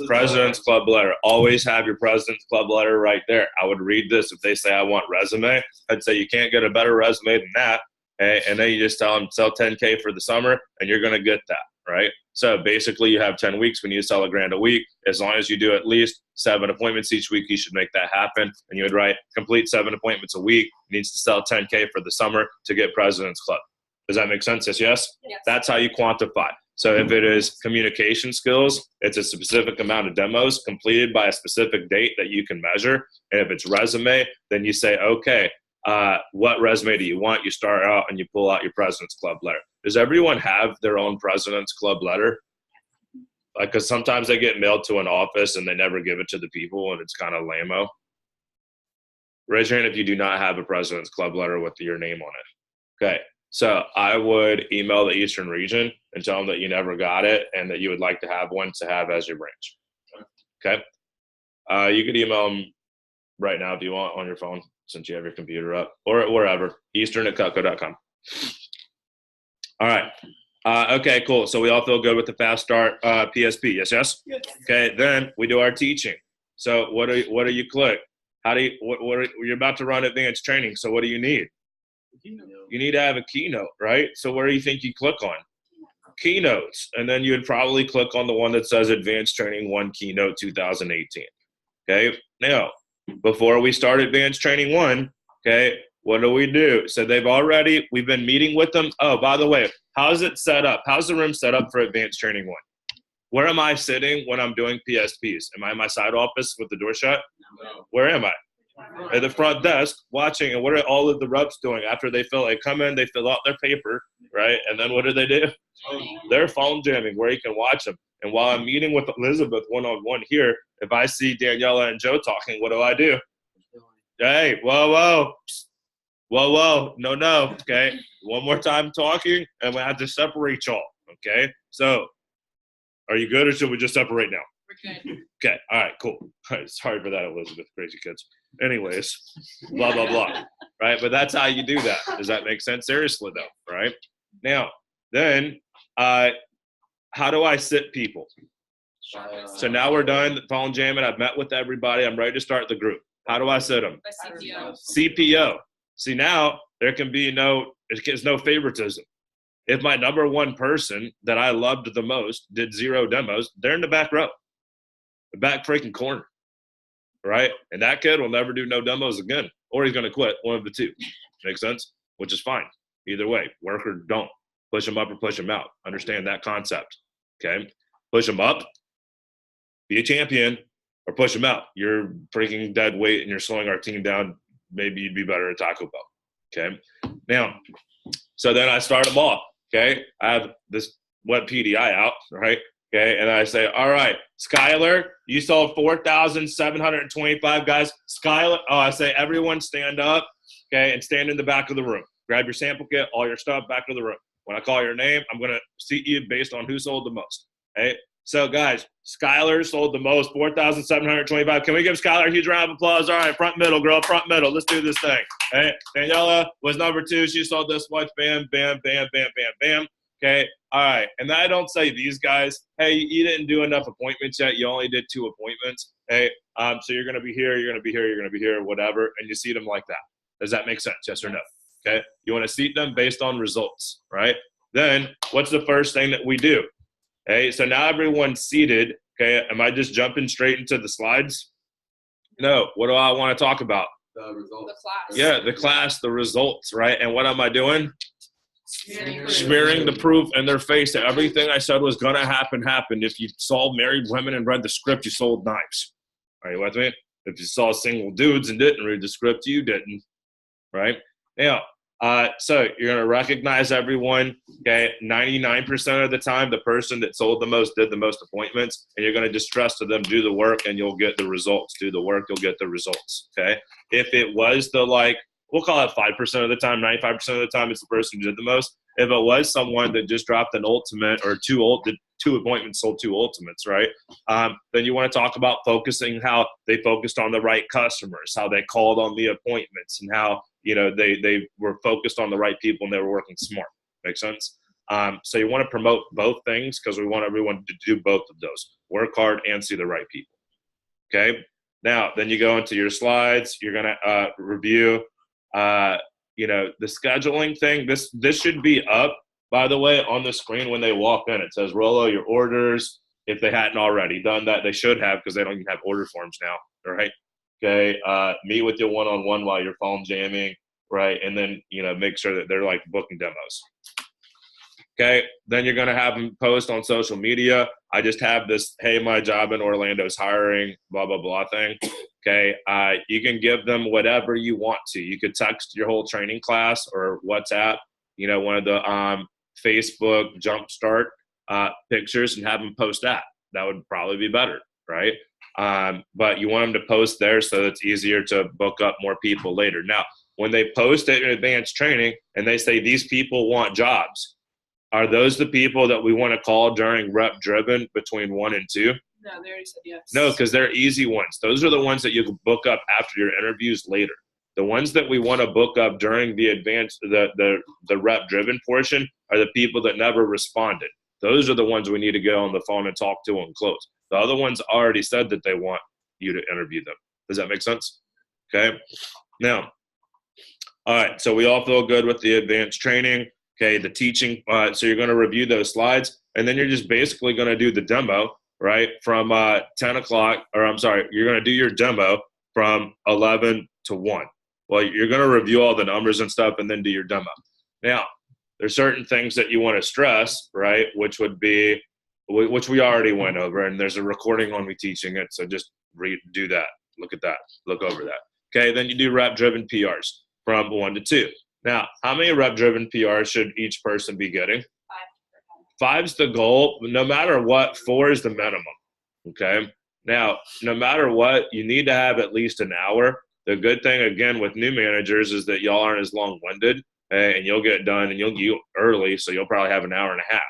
President's Club letter. Always have your President's Club letter right there. I would read this. If they say I want resume, I'd say you can't get a better resume than that. Okay? And then you just tell them sell 10K for the summer and you're going to get that, right? So basically you have 10 weeks when you sell $1,000 a week. As long as you do at least 7 appointments each week, you should make that happen. And you would write complete 7 appointments a week. Needs to sell 10K for the summer to get President's Club. Does that make sense? Yes, yes? Yes. That's how you quantify. So if it is communication skills, it's a specific amount of demos completed by a specific date that you can measure. And if it's resume, then you say, okay, what resume do you want? You start out and you pull out your President's Club letter. Does everyone have their own President's Club letter? Like, because sometimes they get mailed to an office and they never give it to the people and it's kind of lame-o. Raise your hand if you do not have a President's Club letter with your name on it. Okay. So I would email the Eastern region and tell them that you never got it and that you would like to have one to have as your branch. Okay. You could email them right now if you want on your phone since you have your computer up or wherever, eastern@cutco.com. All right. Okay, cool. So we all feel good with the fast start PSP. Yes. Okay, then we do our teaching. So what do you click? How do you you're about to run advanced training? So what do you need? You need to have a keynote, right? So where do you think you click on? Keynotes, and then you would probably click on the one that says Advanced Training 1 Keynote 2018. Okay, now before we start Advanced Training 1, okay, what do? So we've been meeting with them. Oh, by the way, how's it set up? How's the room set up for Advanced Training 1? Where am I sitting when I'm doing PSPs? Am I in my side office with the door shut? No. Where am I? At the front desk watching. And what are all of the reps doing after they come in, they fill out their paper, right? And then what do? They're phone jamming where you can watch them. And while I'm meeting with Elizabeth one-on-one here, if I see Daniela and Joe talking, what do? Hey, whoa, no, okay? One more time talking, and we have to separate y'all, okay? So, are you good, or should we just separate now? We're good. Okay, all right, cool. All right, sorry for that, Elizabeth, crazy kids. Anyways, blah, blah, blah, right? But that's how you do that. Does that make sense? Seriously, though, right? Now, then, how do I sit people? So now we're done phone jamming. I've met with everybody. I'm ready to start the group. How do I sit them? By CPO. CPO. See, now there's no favoritism. If my number one person that I loved the most did 0 demos, they're in the back row, the back freaking corner, right? And that kid will never do no demos again, or he's going to quit, one of the two. Make sense? Which is fine. Either way, work or don't. Push them up or push them out. Understand that concept, okay? Push them up, be a champion, or push them out. You're freaking dead weight and you're slowing our team down. Maybe you'd be better at Taco Bell, okay? Now, so then I start them off, okay? I have this web PDI out, right? Okay, and I say, all right, Skylar, you sold 4,725 guys. Skylar, I say, everyone stand up, okay, and stand in the back of the room. Grab your sample kit, all your stuff, back of the room. When I call your name, I'm going to seat you based on who sold the most, okay? So, guys, Skylar sold the most, 4,725. Can we give Skylar a huge round of applause? All right, front middle, girl, front middle. Let's do this thing. Hey, Daniela was number 2. She sold this much. Bam, bam, bam, bam, bam, bam. Okay, all right. And I don't say these guys, hey, you didn't do enough appointments yet. You only did 2 appointments. Hey, so you're going to be here, you're going to be here, you're going to be here, whatever. And you seat them like that. Does that make sense? Yes or no? Okay, you want to seat them based on results, right? Then what's the first thing that we do? Okay, so now everyone's seated. Okay, am I just jumping straight into the slides? No. What do I want to talk about? The results. The class. Yeah, the class, the results, right? And what am I doing? Smearing Smearing the proof in their face that everything I said was going to happen happened. If you saw married women and read the script, you sold knives. Are you with me? If you saw single dudes and didn't read the script, you didn't, right? Now, so you're going to recognize everyone, okay? 99% of the time, the person that sold the most did the most appointments, and you're going to just stress to them, do the work, and you'll get the results. Do the work, you'll get the results, okay? If it was we'll call it 5% of the time, 95% of the time, it's the person who did the most. If it was someone that just dropped an ultimate or 2 appointments, sold 2 ultimates, right? Then you want to talk about focusing, how they focused on the right customers, how they called on the appointments, and how they were focused on the right people and they were working smart. Make sense? So you want to promote both things because we want everyone to do both of those. Work hard and see the right people. Okay? Now, then you go into your slides. You're going to review, the scheduling thing. This should be up, by the way, on the screen when they walk in. It says roll out your orders. If they hadn't already done that, they should have because they don't even have order forms now. All right? Okay, meet with you one-on-one while you're phone jamming, right? And then, make sure that they're like booking demos. Okay, then you're going to have them post on social media. I just have this, hey, my job in Orlando's hiring, blah, blah, blah thing. Okay, you can give them whatever you want to. You could text your whole training class or WhatsApp, one of the Facebook Jumpstart pictures and have them post that. That would probably be better, right? But you want them to post there so it's easier to book up more people later. Now, when they post it in advanced training and they say these people want jobs, are those the people that we want to call during rep driven between 1 and 2? No, they already said yes. No, because they're easy ones. Those are the ones that you can book up after your interviews later. The ones that we want to book up during the advanced, the rep driven portion are the people that never responded. Those are the ones we need to get on the phone and talk to and close. The other ones already said that they want you to interview them. Does that make sense? Okay. Now, all right. So we all feel good with the advanced training. Okay. The teaching. So you're going to review those slides, and then you're just basically going to do the demo, right? From 10 o'clock, or I'm sorry, you're going to do your demo from 11 to 1. Well, you're going to review all the numbers and stuff and then do your demo. Now, there's certain things that you want to stress, right? Which would be, which we already went over, and there's a recording on me teaching it. So just do that. Look at that. Look over that. Okay. Then you do rep-driven PRs from 1 to 2. Now, how many rep-driven PRs should each person be getting? 5's the goal. No matter what, 4 is the minimum. Okay. Now, no matter what, you need to have at least an hour. The good thing, again, with new managers is that y'all aren't as long-winded, and you'll get done, and you'll early, so you'll probably have an hour and a half,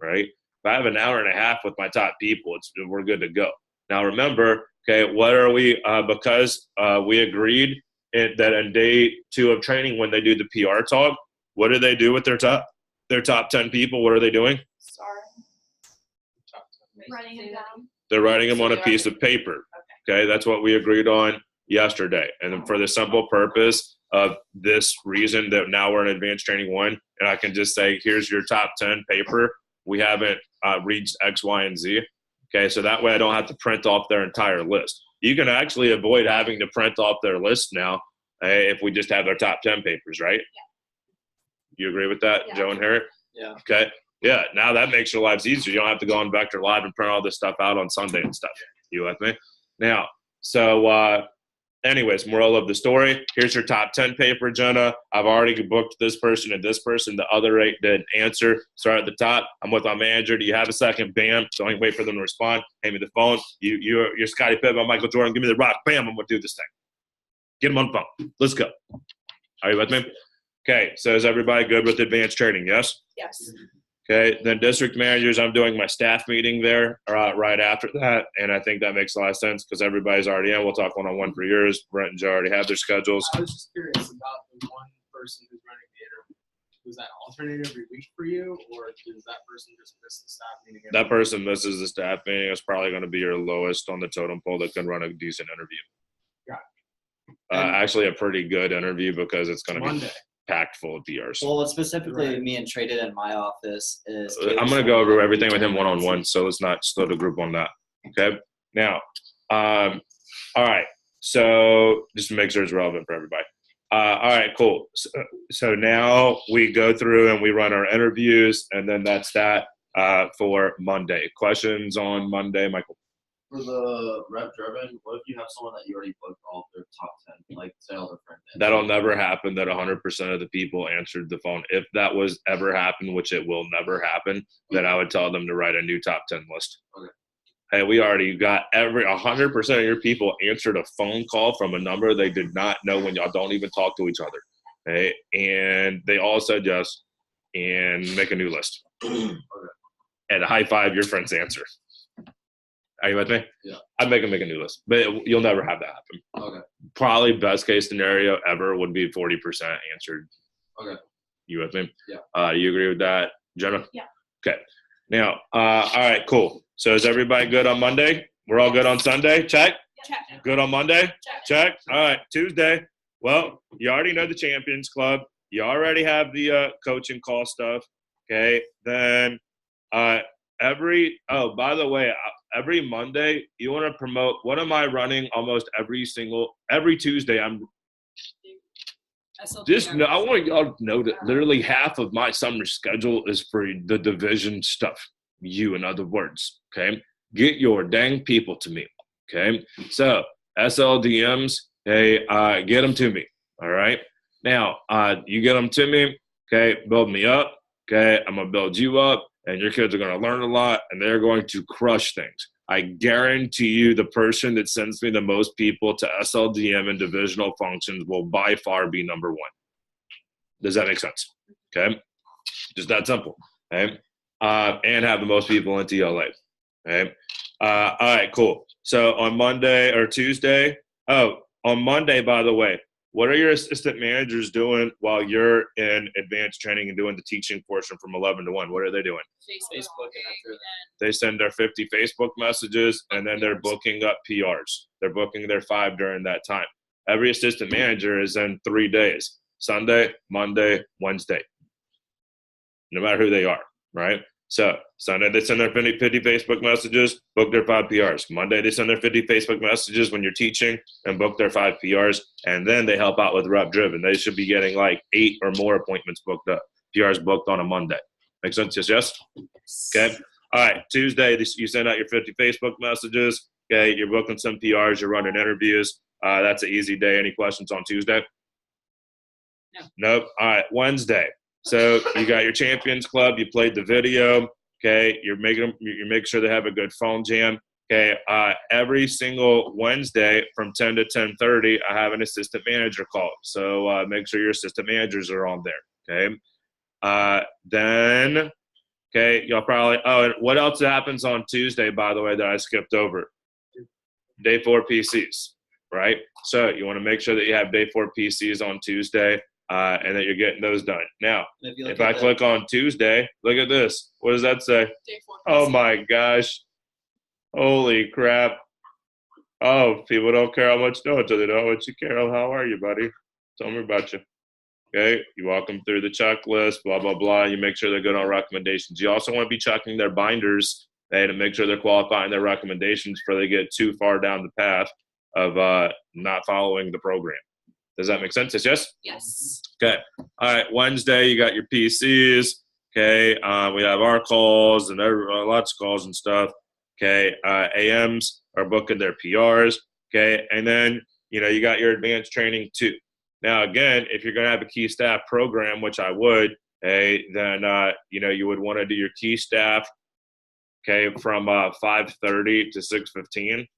right? If I have an hour and a half with my top people, we're good to go. Now, remember, okay, what are we, because we agreed that in day 2 of training when they do the PR talk, what do they do with their top 10 people? What are they doing? Writing it down. They're writing them on a piece of paper. Okay, that's what we agreed on yesterday. And then for the simple purpose of this reason that now we're in advanced training 1, and I can just say, here's your top 10 paper. We haven't reached X, Y, and Z. Okay, so that way I don't have to print off their entire list. You can actually avoid having to print off their list now if we just have their top 10 papers, right? Yeah. You agree with that, Yeah. Joe and Harry? Yeah. Okay. Yeah, now that makes your lives easier. You don't have to go on Vector Live and print all this stuff out on Sunday and stuff. You with me? Now, so anyways, moral of the story, here's your top 10 paper, Jenna. I've already booked this person and this person. The other 8 didn't answer. Start at the top. I'm with my manager. Do you have a second? Bam. Don't even wait for them to respond. Hand me the phone. You're Scottie Pippen, Michael Jordan. Give me the rock. Bam, I'm going to do this thing. Get them on the phone. Let's go. Are you with me? Okay, so is everybody good with advanced training? Yes? Yes. Okay, then district managers, I'm doing my staff meeting there right after that, and I think that makes a lot of sense because everybody's already in. We'll talk one-on-one for yours. Brent and Joe already have their schedules. I was just curious about the one person who's running the interview. Was that alternate every week for you, or does that person just miss the staff meeting? That person misses the staff meeting. It's probably going to be your lowest on the totem pole that can run a decent interview. Got it. Actually, a pretty good interview because it's going to be Monday. packed full of PRs. Well, specifically Right. me and traded in my office is. I'm going to go over everything with him one-on-one, so let's not split a group on that. Okay? Now, all right. So just to make sure it's relevant for everybody. All right, cool. So now we go through and we run our interviews, and then that's that for Monday. Questions on Monday, Michael? For the rep driven, what if you have someone that you already booked all of their top 10, like say all their friends? That'll never happen that 100% of the people answered the phone. If that was ever happen, which it will never happen, then I would tell them to write a new top 10 list. Okay. Hey, we already got 100% of your people answered a phone call from a number they did not know when y'all don't even talk to each other. Okay? And they all said yes and make a new list. Okay. And high five your friend's answer. Are you with me? Yeah. I'd make them make a new list, but you'll never have that happen. Okay. Probably best case scenario ever would be 40% answered. Okay. You with me? Yeah. You agree with that, Jenna? Yeah. Okay. Now, all right, cool. So is everybody good on Monday? We're all good on Sunday? Check. Check. Good on Monday? Check. Check. All right. Tuesday. Well, you already know the Champions Club. You already have the coaching call stuff. Okay. Then by the way, every Monday you want to promote. What am I running almost every Tuesday? I'm just I want y'all to know that literally half of my summer schedule is for the division stuff. You, in other words, okay? Get your dang people to me, okay? So SLDMs, hey, get them to me, all right? Now, you get them to me, okay? Build me up, okay? I'm gonna build you up, and your kids are gonna learn a lot, and they're going to crush things. I guarantee you the person that sends me the most people to SLDM and divisional functions will by far be number 1. Does that make sense? Okay? Just that simple, okay? And have the most people in TLA, okay? All right, cool. So on Monday or Tuesday, on Monday, by the way, what are your assistant managers doing while you're in advanced training and doing the teaching portion from 11 to 1? What are they doing? Facebook and They send their 50 Facebook messages, and then they're booking up PRs. They're booking their 5 during that time. Every assistant manager is in 3 days: Sunday, Monday, Wednesday, no matter who they are, right? So Sunday, they send their 50 Facebook messages, book their 5 PRs. Monday, they send their 50 Facebook messages when you're teaching and book their 5 PRs. And then they help out with rep driven. They should be getting like 8 or more appointments booked up, PRs booked on a Monday. Make sense? Yes? Okay. All right. Tuesday, you send out your 50 Facebook messages. Okay. You're booking some PRs. You're running interviews. That's an easy day. Any questions on Tuesday? No. Nope. All right. Wednesday. So you got your Champions Club. You played the video. Okay. You're making sure they have a good phone jam. Okay. Every single Wednesday from 10 to 10:30, I have an assistant manager call. So make sure your assistant managers are on there. Okay. Then, okay, y'all probably. Oh, and what else happens on Tuesday? By the way, that I skipped over. Day 4 PCs. Right. So you want to make sure that you have day 4 PCs on Tuesday. And that you're getting those done. Now, if I click on Tuesday, look at this. What does that say? Day 4. Oh my gosh. Holy crap. Oh, people don't care how much you know until they know how much you care. How are you, buddy? Tell me about you. Okay. You walk them through the checklist, blah, blah, blah. You make sure they're good on recommendations. You also want to be checking their binders to make sure they're qualifying their recommendations before they get too far down the path of not following the program. Does that make sense? Yes? Yes. Okay. All right. Wednesday, you got your PCs. Okay. We have our calls and lots of calls and stuff. Okay. AMs are booking their PRs. Okay. And then, you got your advanced training too. Now, again, if you're going to have a key staff program, which I would, then, you would want to do your key staff, okay, from 5:30 to 6:15.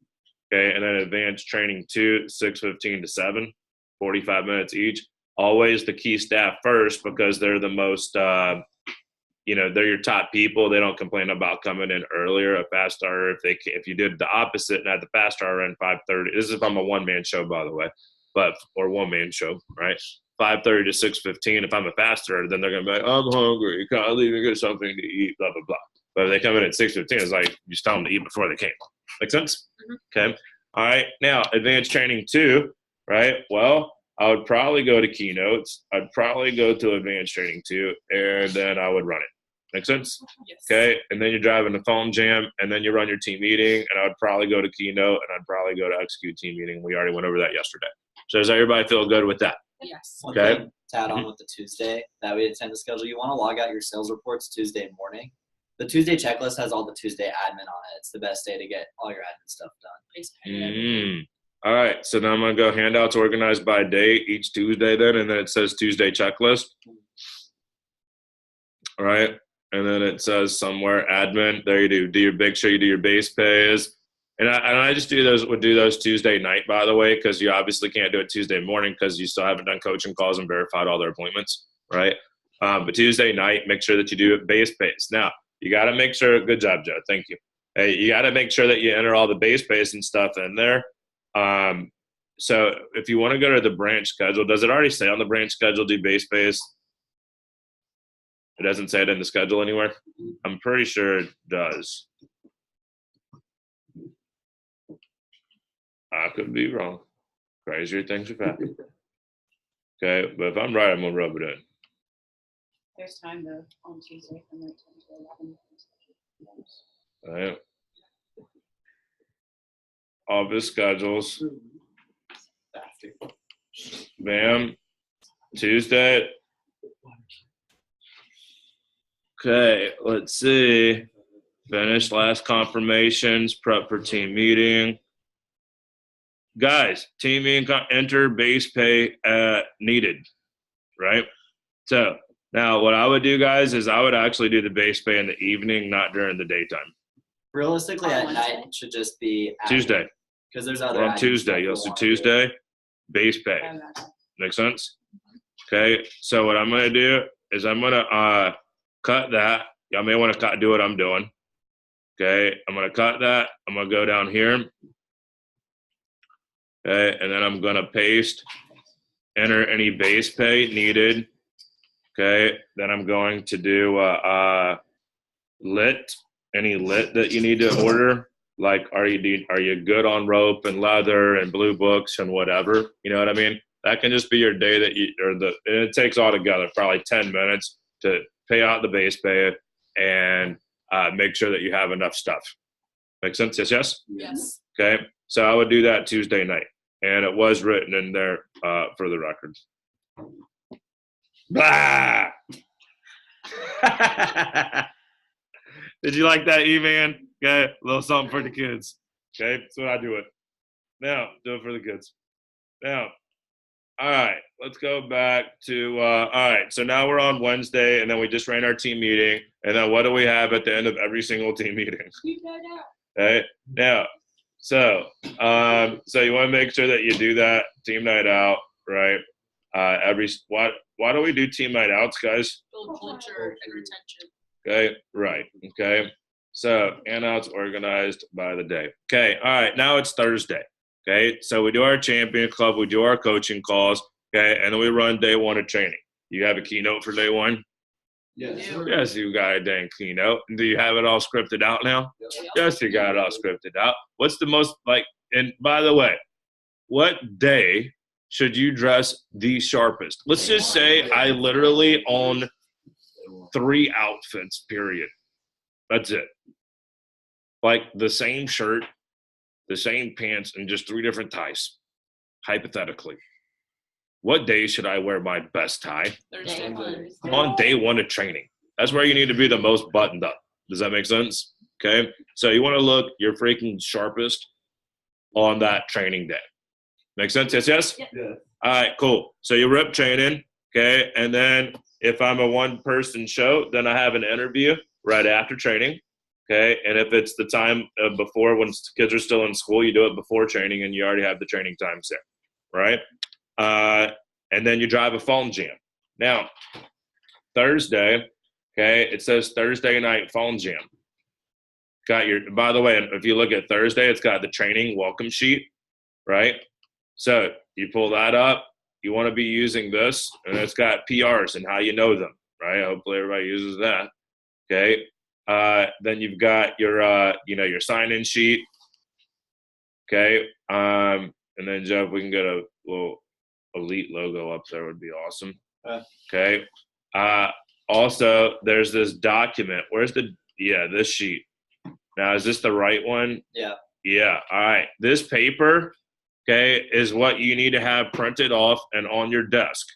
Okay. And then advanced training 2, 6:15 to 7. 45 minutes each. Always the key staff first because they're the most, they're your top people. They don't complain about coming in earlier, a fast starter. If you did the opposite and had the fast starter in 5:30, this is if I'm a one-man show, by the way, or one-man show, right? 5:30 to 6:15. If I'm a fast starter, then they're going to be like, I'm hungry. You can't leave and get something to eat, blah, blah, blah. But if they come in at 6:15, it's like you just tell them to eat before they came. Make sense? Mm-hmm. Okay. All right. Now, advanced training 2. Right. Well, I would probably go to keynotes. I'd probably go to advanced training 2, and then I would run it. Make sense? Yes. Okay. And then you're driving the phone jam, and then you run your team meeting, and I would probably go to keynote, and I'd probably go to execute team meeting. We already went over that yesterday. So does everybody feel good with that? Yes. Okay. One thing to add on with the Tuesday that we attend the schedule, you want to log out your sales reports Tuesday morning. The Tuesday checklist has all the Tuesday admin on it. It's the best day to get all your admin stuff done. All right, so then I'm going to go handouts organized by date each Tuesday then, and then it says Tuesday checklist. All right, and then it says somewhere admin. There you do. Make sure you do your base pays. And I just do those Tuesday night, by the way, because you obviously can't do it Tuesday morning because you still haven't done coaching calls and verified all their appointments, right? But Tuesday night, make sure that you do it base pays. Now, you got to make sure – good job, Joe. Thank you. Hey, you got to make sure that you enter all the base pays and stuff in there. So if you want to go to the branch schedule, does it already say on the branch schedule do base pays? It doesn't say it in the schedule anywhere? I'm pretty sure it does. I could be wrong. Crazier things have happened. Okay, but if I'm right, I'm going to rub it in. There's time though on Tuesday from like 10 to 11. All right. Office schedules. Bam. Tuesday. Okay, let's see. Finish last confirmations, prep for team meeting. Guys, team meeting, enter base pay needed, right? So now what I would do, guys, is I would actually do the base pay in the evening, not during the daytime. Realistically, at night it should just be Tuesday. Because there's other. On Tuesday, you'll see Tuesday, base pay. Make sense? Okay, so what I'm going to do is I'm going to cut that. Y'all may want to do what I'm doing. Okay, I'm going to cut that. I'm going to go down here. Okay, and then I'm going to paste enter any base pay needed. Okay, then I'm going to do lit, any lit that you need to order. Like, are you good on rope and leather and blue books and whatever? You know what I mean? That can just be your day and it takes all together probably 10 minutes to pay out the base pay and make sure that you have enough stuff. Make sense? Yes? Yes. Okay, so I would do that Tuesday night, and it was written in there for the record. Bah! Did you like that, E-Man? Okay, a little something for the kids. Okay, that's what I do it. Now, do it for the kids. Now, all right, let's go back to, all right, so now we're on Wednesday, and then we just ran our team meeting, and then what do we have at the end of every single team meeting? Okay, now, so you want to make sure that you do that team night out, right? Why do we do team night outs, guys? Build culture and retention. Okay, right. Okay, so handouts organized by the day. Okay, all right, now it's Thursday. Okay, so we do our champion club, we do our coaching calls, okay, and then we run day one of training. You have a keynote for day one? Yes. Yes, you got a dang keynote. Do you have it all scripted out now? Yes, you got it all scripted out. What's the most, and by the way, what day should you dress the sharpest? Let's just say I literally own 3 outfits, period. That's it. Like the same shirt, the same pants, and just 3 different ties, hypothetically. What day should I wear my best tie? Thursday. On day one of training. That's where you need to be the most buttoned up. Does that make sense? Okay. So you want to look your freaking sharpest on that training day. Make sense? Yes, yes? Yeah. All right, cool. So you rip training, okay? And then if I'm a one-person show, then I have an interview right after training, okay? And if it's the time before when kids are still in school, you do it before training and you already have the training times there, right? And then you drive a phone jam. Now, Thursday, okay, it says Thursday night phone jam. By the way, if you look at Thursday, it's got the training welcome sheet, right? So you pull that up. You want to be using this, and it's got PRs and how you know them, right? Hopefully everybody uses that, okay? Then you've got your, your sign-in sheet, okay? And then, Jeff, we can get a little elite logo up there would be awesome. Okay. Also, there's this document. Where's this sheet. Now, is this the right one? Yeah. Yeah. All right. This paper, okay, is what you need to have printed off and on your desk.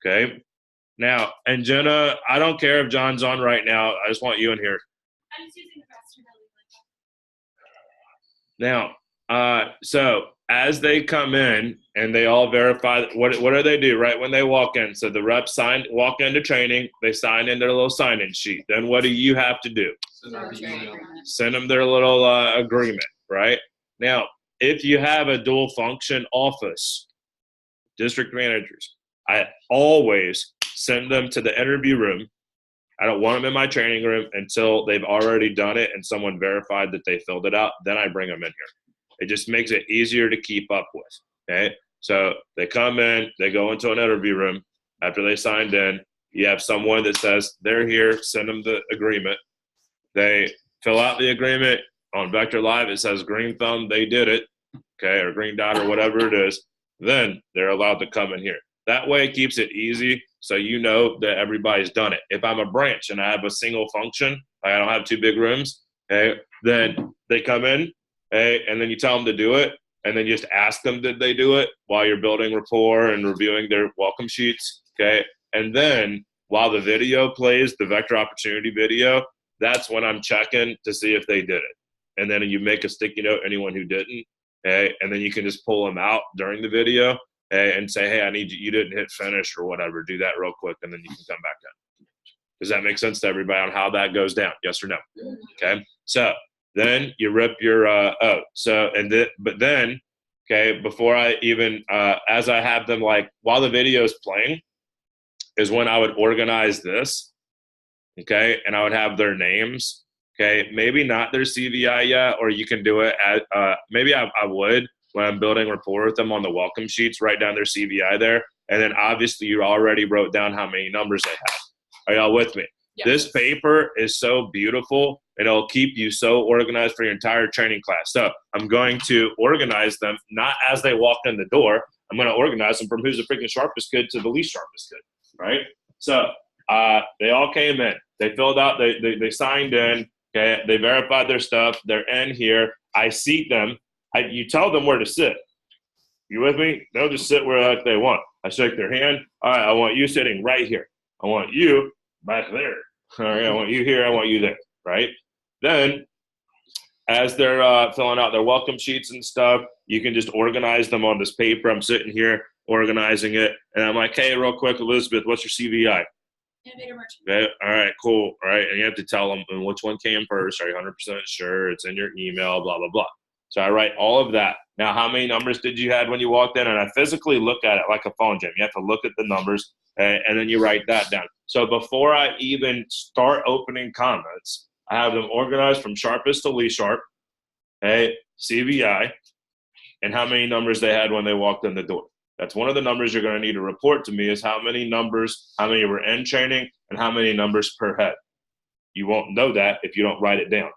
Okay. Now, and Jenna, I don't care if John's on right now. I just want you in here. I'm just using the restroom. Now, so as they come in and they all verify, what do they do right when they walk in? So the reps walk into training, they sign in their little sign-in sheet. Then what do you have to do? Send them their little agreement, right? Now, if you have a dual function office, district managers, I always send them to the interview room. I don't want them in my training room until they've already done it and someone verified that they filled it out. Then I bring them in here. It just makes it easier to keep up with, okay? So they come in, they go into an interview room. After they signed in, you have someone that says they're here, send them the agreement. They fill out the agreement. On Vector Live, it says green thumb, they did it, okay, or green dot or whatever it is. Then they're allowed to come in here. That way it keeps it easy so you know that everybody's done it. If I'm a branch and I have a single function, I don't have 2 big rooms, okay, then they come in, okay, and then you tell them to do it, and then you just ask them did they do it while you're building rapport and reviewing their welcome sheets, okay? And then while the video plays, the Vector Opportunity video, that's when I'm checking to see if they did it. And then you make a sticky note, anyone who didn't, okay? And then you can just pull them out during the video, okay, and say, hey, I need you didn't hit finish or whatever. Do that real quick, and then you can come back in. Does that make sense to everybody on how that goes down? Yes or no? Okay, so then you rip your but then, okay, before I even as I have them, like while the video is playing is when I would organize this, okay, and I would have their names, okay, maybe not their CVI yet, or you can do it at maybe I would when I'm building rapport with them on the welcome sheets, write down their CVI there, And then obviously you already wrote down how many numbers they have. Are y'all with me? Yes. This paper is so beautiful. It'll keep you so organized for your entire training class. So I'm going to organize them, not as they walk in the door. I'm going to organize them from who's the freaking sharpest kid to the least sharpest kid, right? So they all came in. They filled out, they signed in, okay? They verified their stuff. They're in here. I seat them. You tell them where to sit. You with me? They'll just sit where they want. I shake their hand. All right, I want you sitting right here. I want you back there. All right, I want you here. I want you there, right? Then, as they're filling out their welcome sheets and stuff, you can just organize them on this paper. I'm sitting here organizing it, and I'm like, hey, real quick, Elizabeth, what's your CVI? Innovator merchant. Okay, all right, cool. All right, and you have to tell them which one came first. Are you 100% sure? It's in your email, blah, blah, blah. So I write all of that. Now, how many numbers did you have when you walked in? And I physically look at it like a phone jam. You have to look at the numbers, and then you write that down. So before I even start opening comments, I have them organized from sharpest to least sharp, okay, CVI, and how many numbers they had when they walked in the door. That's one of the numbers you're going to need to report to me is how many numbers, how many were in training, and how many numbers per head. You won't know that if you don't write it down.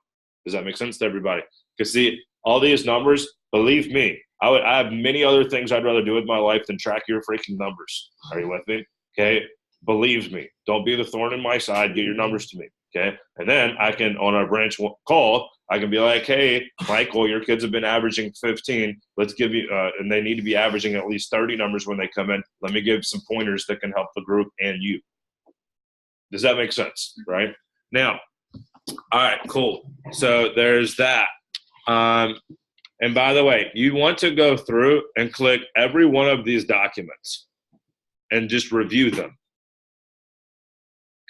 Does that make sense to everybody? Because see, all these numbers, believe me, I have many other things I'd rather do with my life than track your freaking numbers. Are you with me? Okay? Believe me. Don't be the thorn in my side. Get your numbers to me. Okay? And then I can, on our branch call, I can be like, hey, Michael, your kids have been averaging 15. Let's give you, and they need to be averaging at least 30 numbers when they come in. Let me give some pointers that can help the group and you. Does that make sense? Right? Now, all right, cool. So there's that. And by the way, you want to go through and click every one of these documents and just review them.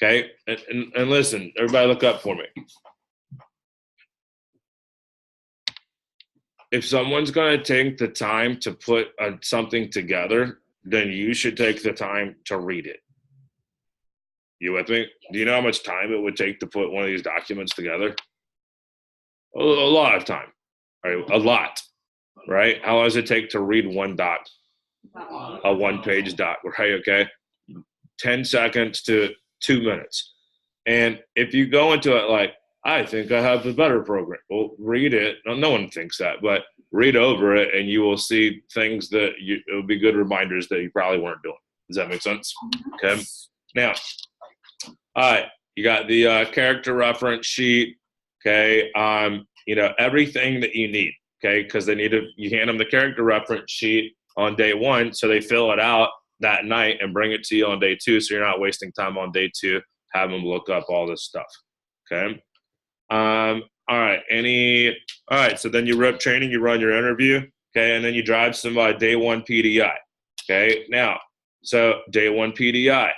Okay? And listen, everybody look up for me. If someone's going to take the time to put something together, then you should take the time to read it. You with me? Do you know how much time it would take to put one of these documents together? A lot of time. Right? A lot. Right? How long does it take to read one doc? A one-page doc, right? Okay? 10 seconds to 2 minutes. And if you go into it like, I think I have a better program. Well, read it. No one thinks that, but read over it and you will see things that it will be good reminders that you probably weren't doing. Does that make sense? Okay. Now, all right, you got the character reference sheet. Okay. Everything that you need. Okay. Because you hand them the character reference sheet on day one. So they fill it out that night and bring it to you on day two. So you're not wasting time on day two, have them look up all this stuff. Okay. All right. All right. So then you rep training, you run your interview. Okay. And then you drive some day one PDI. Okay. Now, so day one PDI,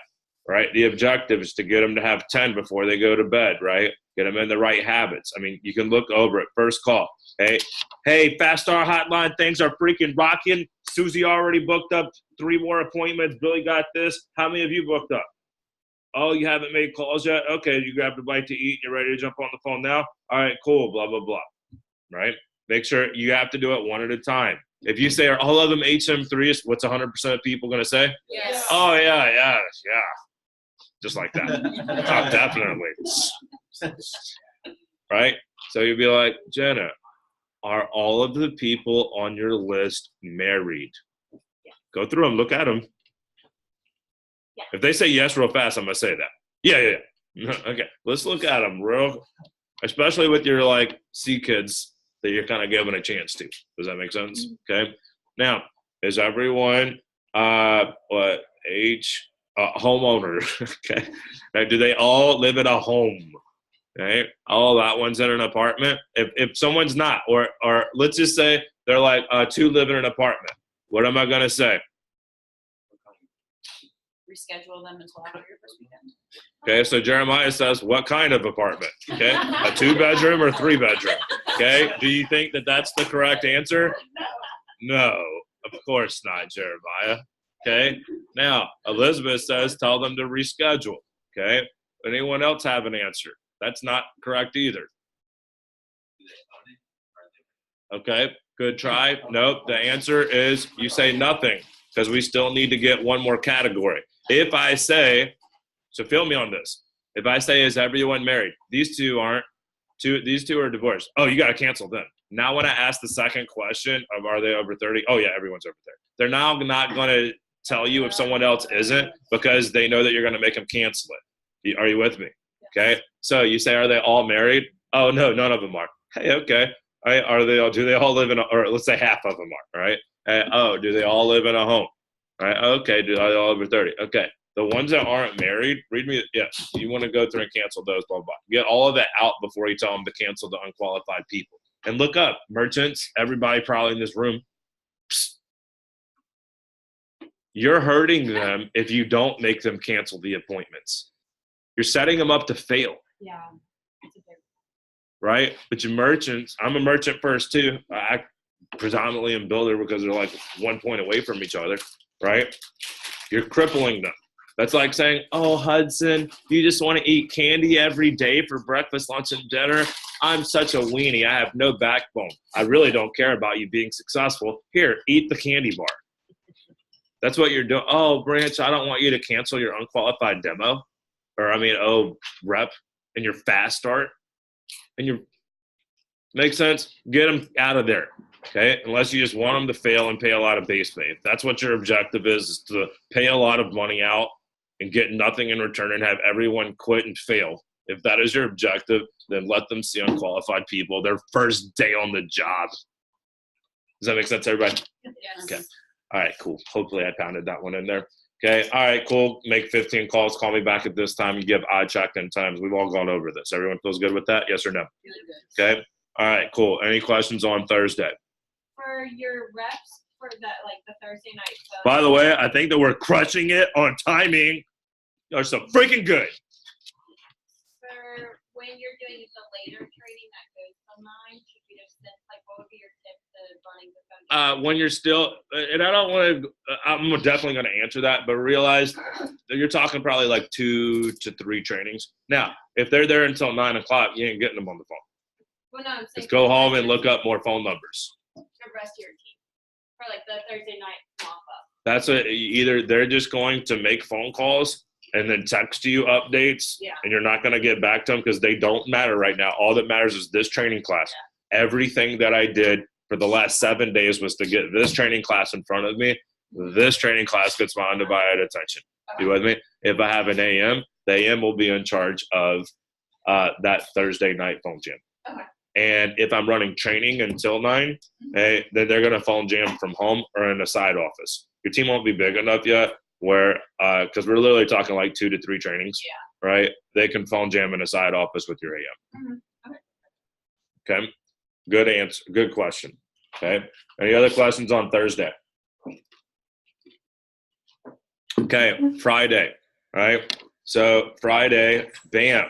right? The objective is to get them to have 10 before they go to bed, right? Get them in the right habits. I mean, you can look over it. First call. Hey, Fast Star Hotline, things are freaking rocking. Susie already booked up 3 more appointments. Billy got this. How many of you booked up? Oh, you haven't made calls yet? Okay, you grabbed a bite to eat. You're ready to jump on the phone now? All right, cool, blah, blah, blah, right? Make sure you have to do it one at a time. If you say, are all of them HM3s, what's 100% of people going to say? Yes. Oh, yeah. Just like that. Oh, definitely. Right? So you'd be like, Jenna, are all of the people on your list married? Go through them, look at them. Yeah. If they say yes real fast, I'm going to say that. Yeah. Okay, let's look at them real, especially with your C kids that you're kind of giving a chance to. Does that make sense? Mm-hmm. Okay. Now, is everyone homeowner? Okay. Now, do they all live in a home? Okay. Oh, that one's in an apartment. If someone's not, or let's just say they're 2 live in an apartment. What am I going to say? Reschedule them until after your first weekend. Okay, so Jeremiah says, what kind of apartment? Okay, a 2-bedroom or 3-bedroom? Okay, do you think that that's the correct answer? No, of course not, Jeremiah. Okay, now Elizabeth says, tell them to reschedule. Okay, anyone else have an answer? That's not correct either. Okay, good try. Nope, the answer is you say nothing. because we still need to get one more category. If I say, so feel me on this. If I say, is everyone married? These two aren't. These two are divorced. Oh, you got to cancel them. Now when I ask the second question of are they over 30? Oh, yeah, everyone's over 30. They're now not going to tell you if someone else isn't because they know that you're going to make them cancel it. Are you with me? Okay. So you say, are they all married? Oh, no, none of them are. Hey, okay. All right. Are they all, do they all live in, or let's say half of them are, all right? Oh, do they all live in a home? All right. Okay. Do they all over 30? Okay. The ones that aren't married, read me. Yes. You want to go through and cancel those, blah, blah. Get all of that out before you tell them to cancel the unqualified people. And look up merchants, everybody probably in this room. Psst. You're hurting them if you don't make them cancel the appointments. You're setting them up to fail. Yeah. It's a big Right? But your merchants, I'm a merchant first too. I predominantly am builder because they're like 1 point away from each other, right? You're crippling them. That's like saying, oh, Hudson, you just want to eat candy every day for breakfast, lunch, and dinner? I'm such a weenie. I have no backbone. I really don't care about you being successful. Here, eat the candy bar. That's what you're doing. Oh, Branch, I don't want you to cancel your unqualified demo. Rep and your fast start. And you make sense? Get them out of there. Okay, unless you just want them to fail and pay a lot of base pay. If that's what your objective is to pay a lot of money out and get nothing in return and have everyone quit and fail. If that is your objective, then let them see unqualified people their first day on the job. Does that make sense, everybody? Yes. Okay. All right, cool. Hopefully I pounded that one in there. Okay, all right, cool. Make 15 calls. Call me back at this time. You give eye check 10 times. We've all gone over this. Everyone feels good with that? Yes or no? Really good. Okay. All right, cool. Any questions on Thursday? For your reps for that, like the Thursday night. By the way, I think that we're crushing it on timing. Are so freaking good. For when you're doing the later training that goes till 9, should we just send, like, what would be your tip to running the phone? When you're still, and I don't want to, I'm definitely going to answer that, but realize that you're talking probably like 2 to 3 trainings. Now, if they're there until 9 o'clock, you ain't getting them on the phone. Well, no, I'm saying Just go home and look up more phone numbers. the rest of your team for like the Thursday night mop up. That's either they're just going to make phone calls and then text you updates, Yeah. and you're not going to get back to them because they don't matter right now. All that matters is this training class. Yeah. Everything that I did for the last 7 days was to get this training class in front of me. This training class gets my undivided attention. You with me? If I have an AM, the AM will be in charge of that Thursday night phone jam. Okay. And if I'm running training until 9, then they're going to phone jam from home or in a side office. Your team won't be big enough yet where, because we're literally talking like 2 to 3 trainings, right? They can phone jam in a side office with your AM. Okay. Good answer. Good question. Okay. Any other questions on Thursday? Okay. Friday. Right. So Friday, bam.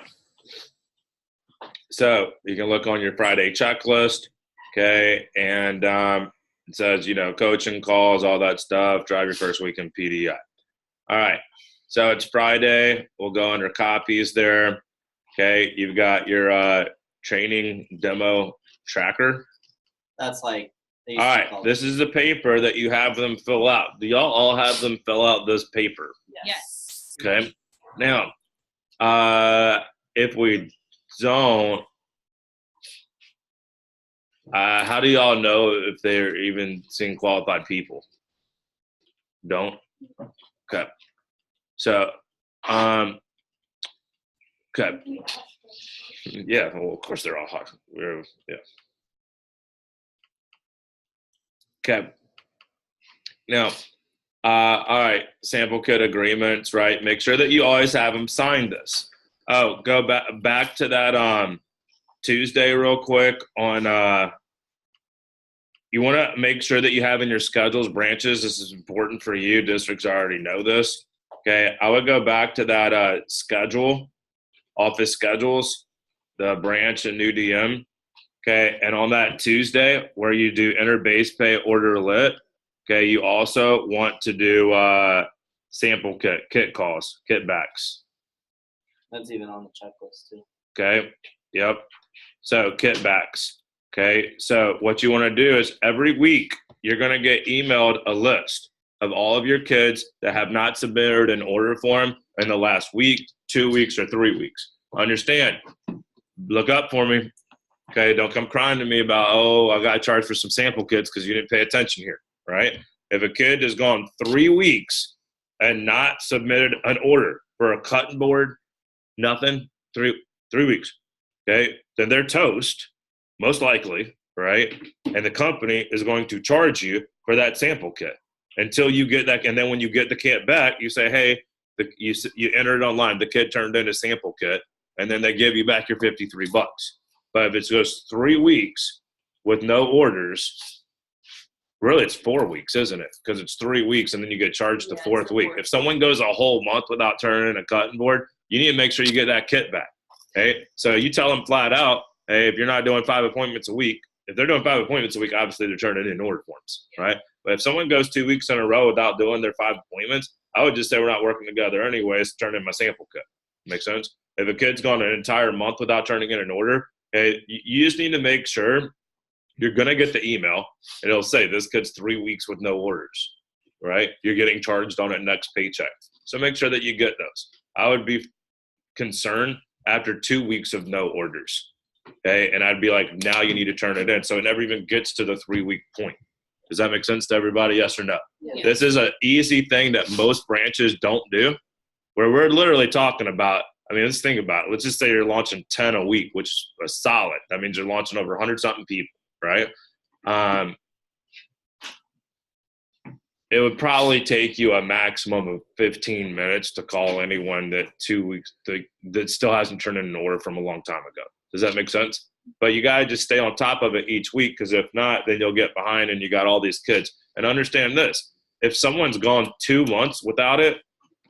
So you can look on your Friday checklist. Okay. And it says, coaching calls, all that stuff, drive your first week in PDI. All right. So it's Friday. We'll go under copies there. Okay. You've got your training demo tracker. That's like. All right. This is the paper that you have them fill out. Do y'all all have them fill out this paper? Yes. Okay. Now, if we don't, how do y'all know if they're even seeing qualified people? Don't? Okay. So, okay. Yeah, well, of course they're all hot. Yeah. Okay. Now, all right, sample kit agreements, right? Make sure that you always have them sign this. Oh, go back to that Tuesday real quick on you want to make sure that you have in your schedules branches. This is important for you. Districts already know this. Okay, I would go back to that schedule, office schedules, the branch and new DM. Okay, and on that Tuesday where you do enter base pay order lit, okay, you also want to do sample kit calls, kit backs. That's even on the checklist too. Okay, yep. So kit backs. Okay, so what you want to do is every week you're going to get emailed a list. of all of your kids that have not submitted an order form in the last week, 2 weeks, or 3 weeks. Understand, look up for me. Okay, don't come crying to me about, oh, I got charged for some sample kits because you didn't pay attention here, right? If a kid has gone 3 weeks and not submitted an order for a cutting board, nothing, 3 weeks, okay, then they're toast, most likely, right? And the company is going to charge you for that sample kit until you get that. And then when you get the kit back, you say, hey, you entered it online, the kid turned in a sample kit, and then they give you back your $53. But if it's just 3 weeks with no orders, really it's 4 weeks, isn't it? Because it's 3 weeks and then you get charged the fourth week. If someone goes a whole month without turning in a cutting board, you need to make sure you get that kit back. Okay? So you tell them flat out, hey, if you're not doing 5 appointments a week, if they're doing 5 appointments a week, obviously they're turning in order forms, right? But if someone goes 2 weeks in a row without doing their 5 appointments, I would just say we're not working together anyways, turn in my sample kit. Make sense? If a kid's gone an entire month without turning in an order, okay, you just need to make sure you're going to get the email, and it'll say this kid's 3 weeks with no orders, right? You're getting charged on it next paycheck. So make sure that you get those. I would be concerned after 2 weeks of no orders, okay? And I'd be like, now you need to turn it in. So it never even gets to the 3 week point. Does that make sense to everybody? Yes or no? Yeah. This is an easy thing that most branches don't do, where we're literally talking about, I mean, let's think about it. Let's just say you're launching 10 a week, which is solid. That means you're launching over 100-something people, right? It would probably take you a maximum of 15 minutes to call anyone that 2 weeks that still hasn't turned in an order from a long time ago. Does that make sense? But you got to just stay on top of it each week, because if not, then you'll get behind and you got all these kids. And understand this, if someone's gone 2 months without it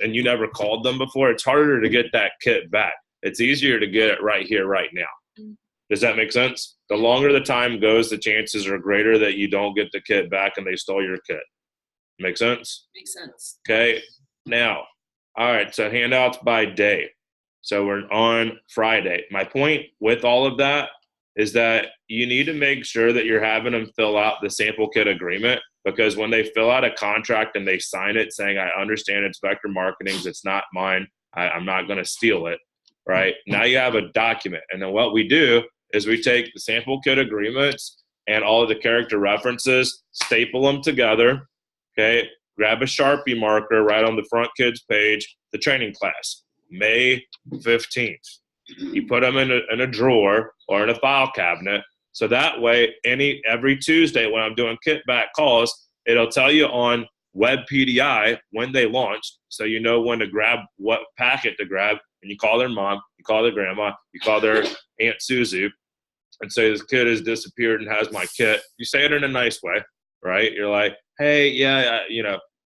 and you never called them before, it's harder to get that kit back. It's easier to get it right here, right now. Does that make sense? The longer the time goes, the chances are greater that you don't get the kit back and they stole your kit. Make sense? Makes sense. Okay. Now, all right, so handouts by day. So we're on Friday. My point with all of that is that you need to make sure that you're having them fill out the sample kit agreement, because when they fill out a contract and they sign it saying, I understand it's Vector Marketing's, it's not mine, I'm not going to steal it, right? Now you have a document. And then what we do is we take the sample kit agreements and all of the character references, staple them together, okay? Grab a Sharpie marker right on the front kids page, the training class, May 15th. You put them in a drawer or in a file cabinet. So that way, every Tuesday when I'm doing kit back calls, it'll tell you on Web PDI when they launched, so you know when to grab what packet to grab. And you call their mom, you call their grandma, you call their Aunt Susie, and say this kid has disappeared and has my kit. You say it in a nice way, right? You're like, hey, yeah,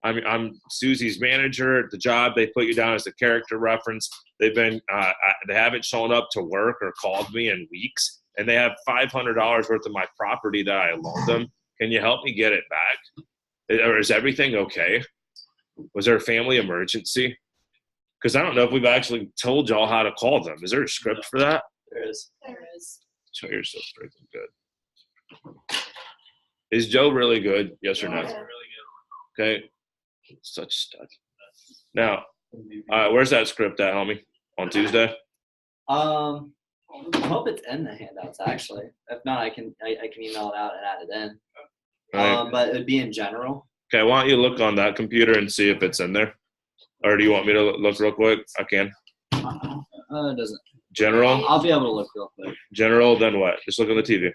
I'm Susie's manager at the job. They put you down as a character reference. They've been, they haven't shown up to work or called me in weeks, and they have $500 worth of my property that I loaned them. Can you help me get it back? Or is everything okay? Was there a family emergency? Because I don't know if we've actually told y'all how to call them. Is there a script for that? There is. There is. So you're so freaking good. Is Joe really good? Yes or no? Yeah. Okay. Such stud. Now, where's that script at, homie? On Tuesday? I hope it's in the handouts actually. If not, I can email it out and add it in. All right. But it would be in general. Okay, why don't you look on that computer and see if it's in there? Or do you want me to look real quick? I can. It doesn't. General? I'll be able to look real quick. General, then what? Just look on the TV.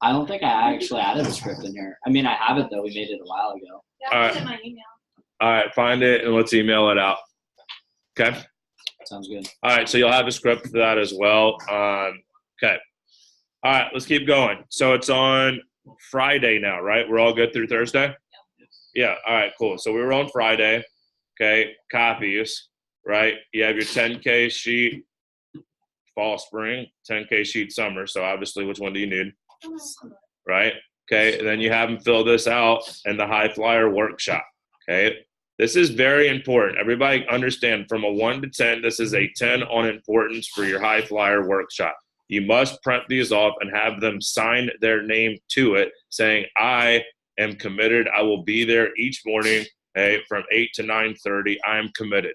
I don't think I actually added the script in here. I mean, I have it though. We made it a while ago. Yeah, All it's right. in my email. All right, find it and let's email it out. Okay? Sounds good. All right, so you'll have a script for that as well. Okay. All right, let's keep going. So it's on Friday now, right? We're all good through Thursday? Yeah, all right, cool. So we were on Friday, okay, copies, right? You have your 10K sheet, fall, spring, 10K sheet, summer. So obviously, which one do you need, right? Okay, and then you have them fill this out in the high flyer workshop, okay? This is very important. Everybody understand, from a 1 to 10, this is a 10 on importance for your high flyer workshop. You must print these off and have them sign their name to it saying, I am committed. I will be there each morning, hey, from 8 to 9:30. I am committed.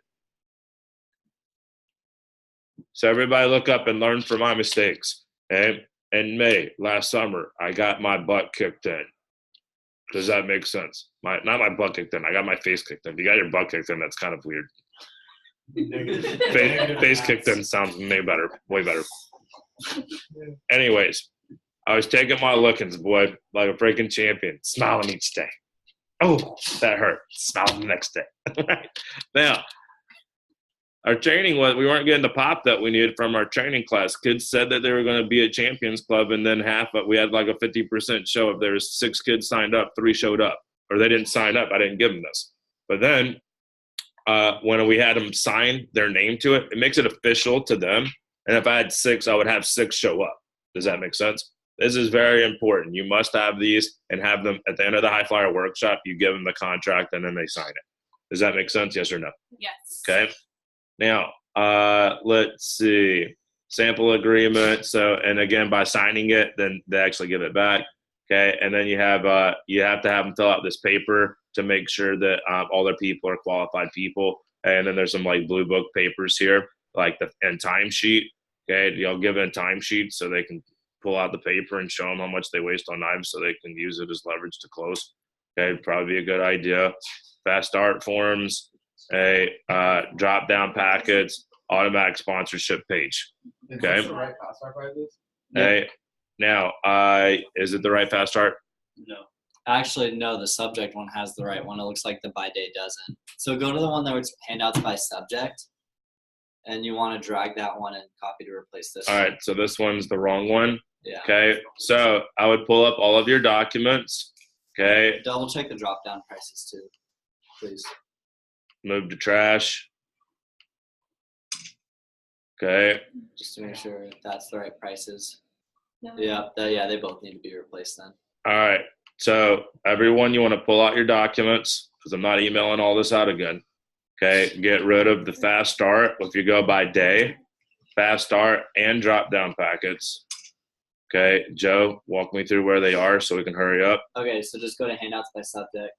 So everybody look up and learn from my mistakes. Okay? In May, last summer, I got my butt kicked in. Does that make sense? Not my butt kicked in. I got my face kicked in. If you got your butt kicked in, that's kind of weird. Face kicked in sounds way better. Anyways, I was taking my lookings, boy, like a freaking champion, smiling each day. Oh, that hurt. Smiling the next day. Now, our training we weren't getting the pop that we needed from our training class. Kids said that they were going to be at Champions Club, and then we had like a 50% show. If there was 6 kids signed up, 3 showed up, or they didn't sign up. I didn't give them this. But then when we had them sign their name to it, it makes it official to them. And if I had 6, I would have 6 show up. Does that make sense? This is very important. You must have these and have them at the end of the high flyer workshop. You give them the contract and then they sign it. Does that make sense? Yes or no? Yes. Okay. Now, let's see. Sample agreement. So, and again, by signing it, then they actually give it back. Okay. And then you have to have them fill out this paper to make sure that all their people are qualified people. And then there's some like blue book papers here, like and timesheet. Okay. You'll give it a timesheet so they can pull out the paper and show them how much they waste on knives so they can use it as leverage to close. Okay. Probably be a good idea. Fast start forms, drop down packets, automatic sponsorship page. Okay. Is this the right fast start prices? Hey, now, is it the right fast start? No. Actually, no, the subject one has the right one. It looks like the by day doesn't. So go to the one that was handouts by subject, and you want to drag that one and copy to replace this All one. right, so this one's the wrong one. Yeah. Okay, so I would pull up all of your documents. Okay, Double check the drop down prices too, please. move to trash. Okay, Just to make sure that's the right prices. No. Yeah, they both need to be replaced then. all right. So everyone, you want to pull out your documents because I'm not emailing all this out again. Okay, get rid of the fast start. If you go by day, fast start and drop down packets. Okay, Joe, walk me through where they are so we can hurry up. Okay, so just go to handouts by subject.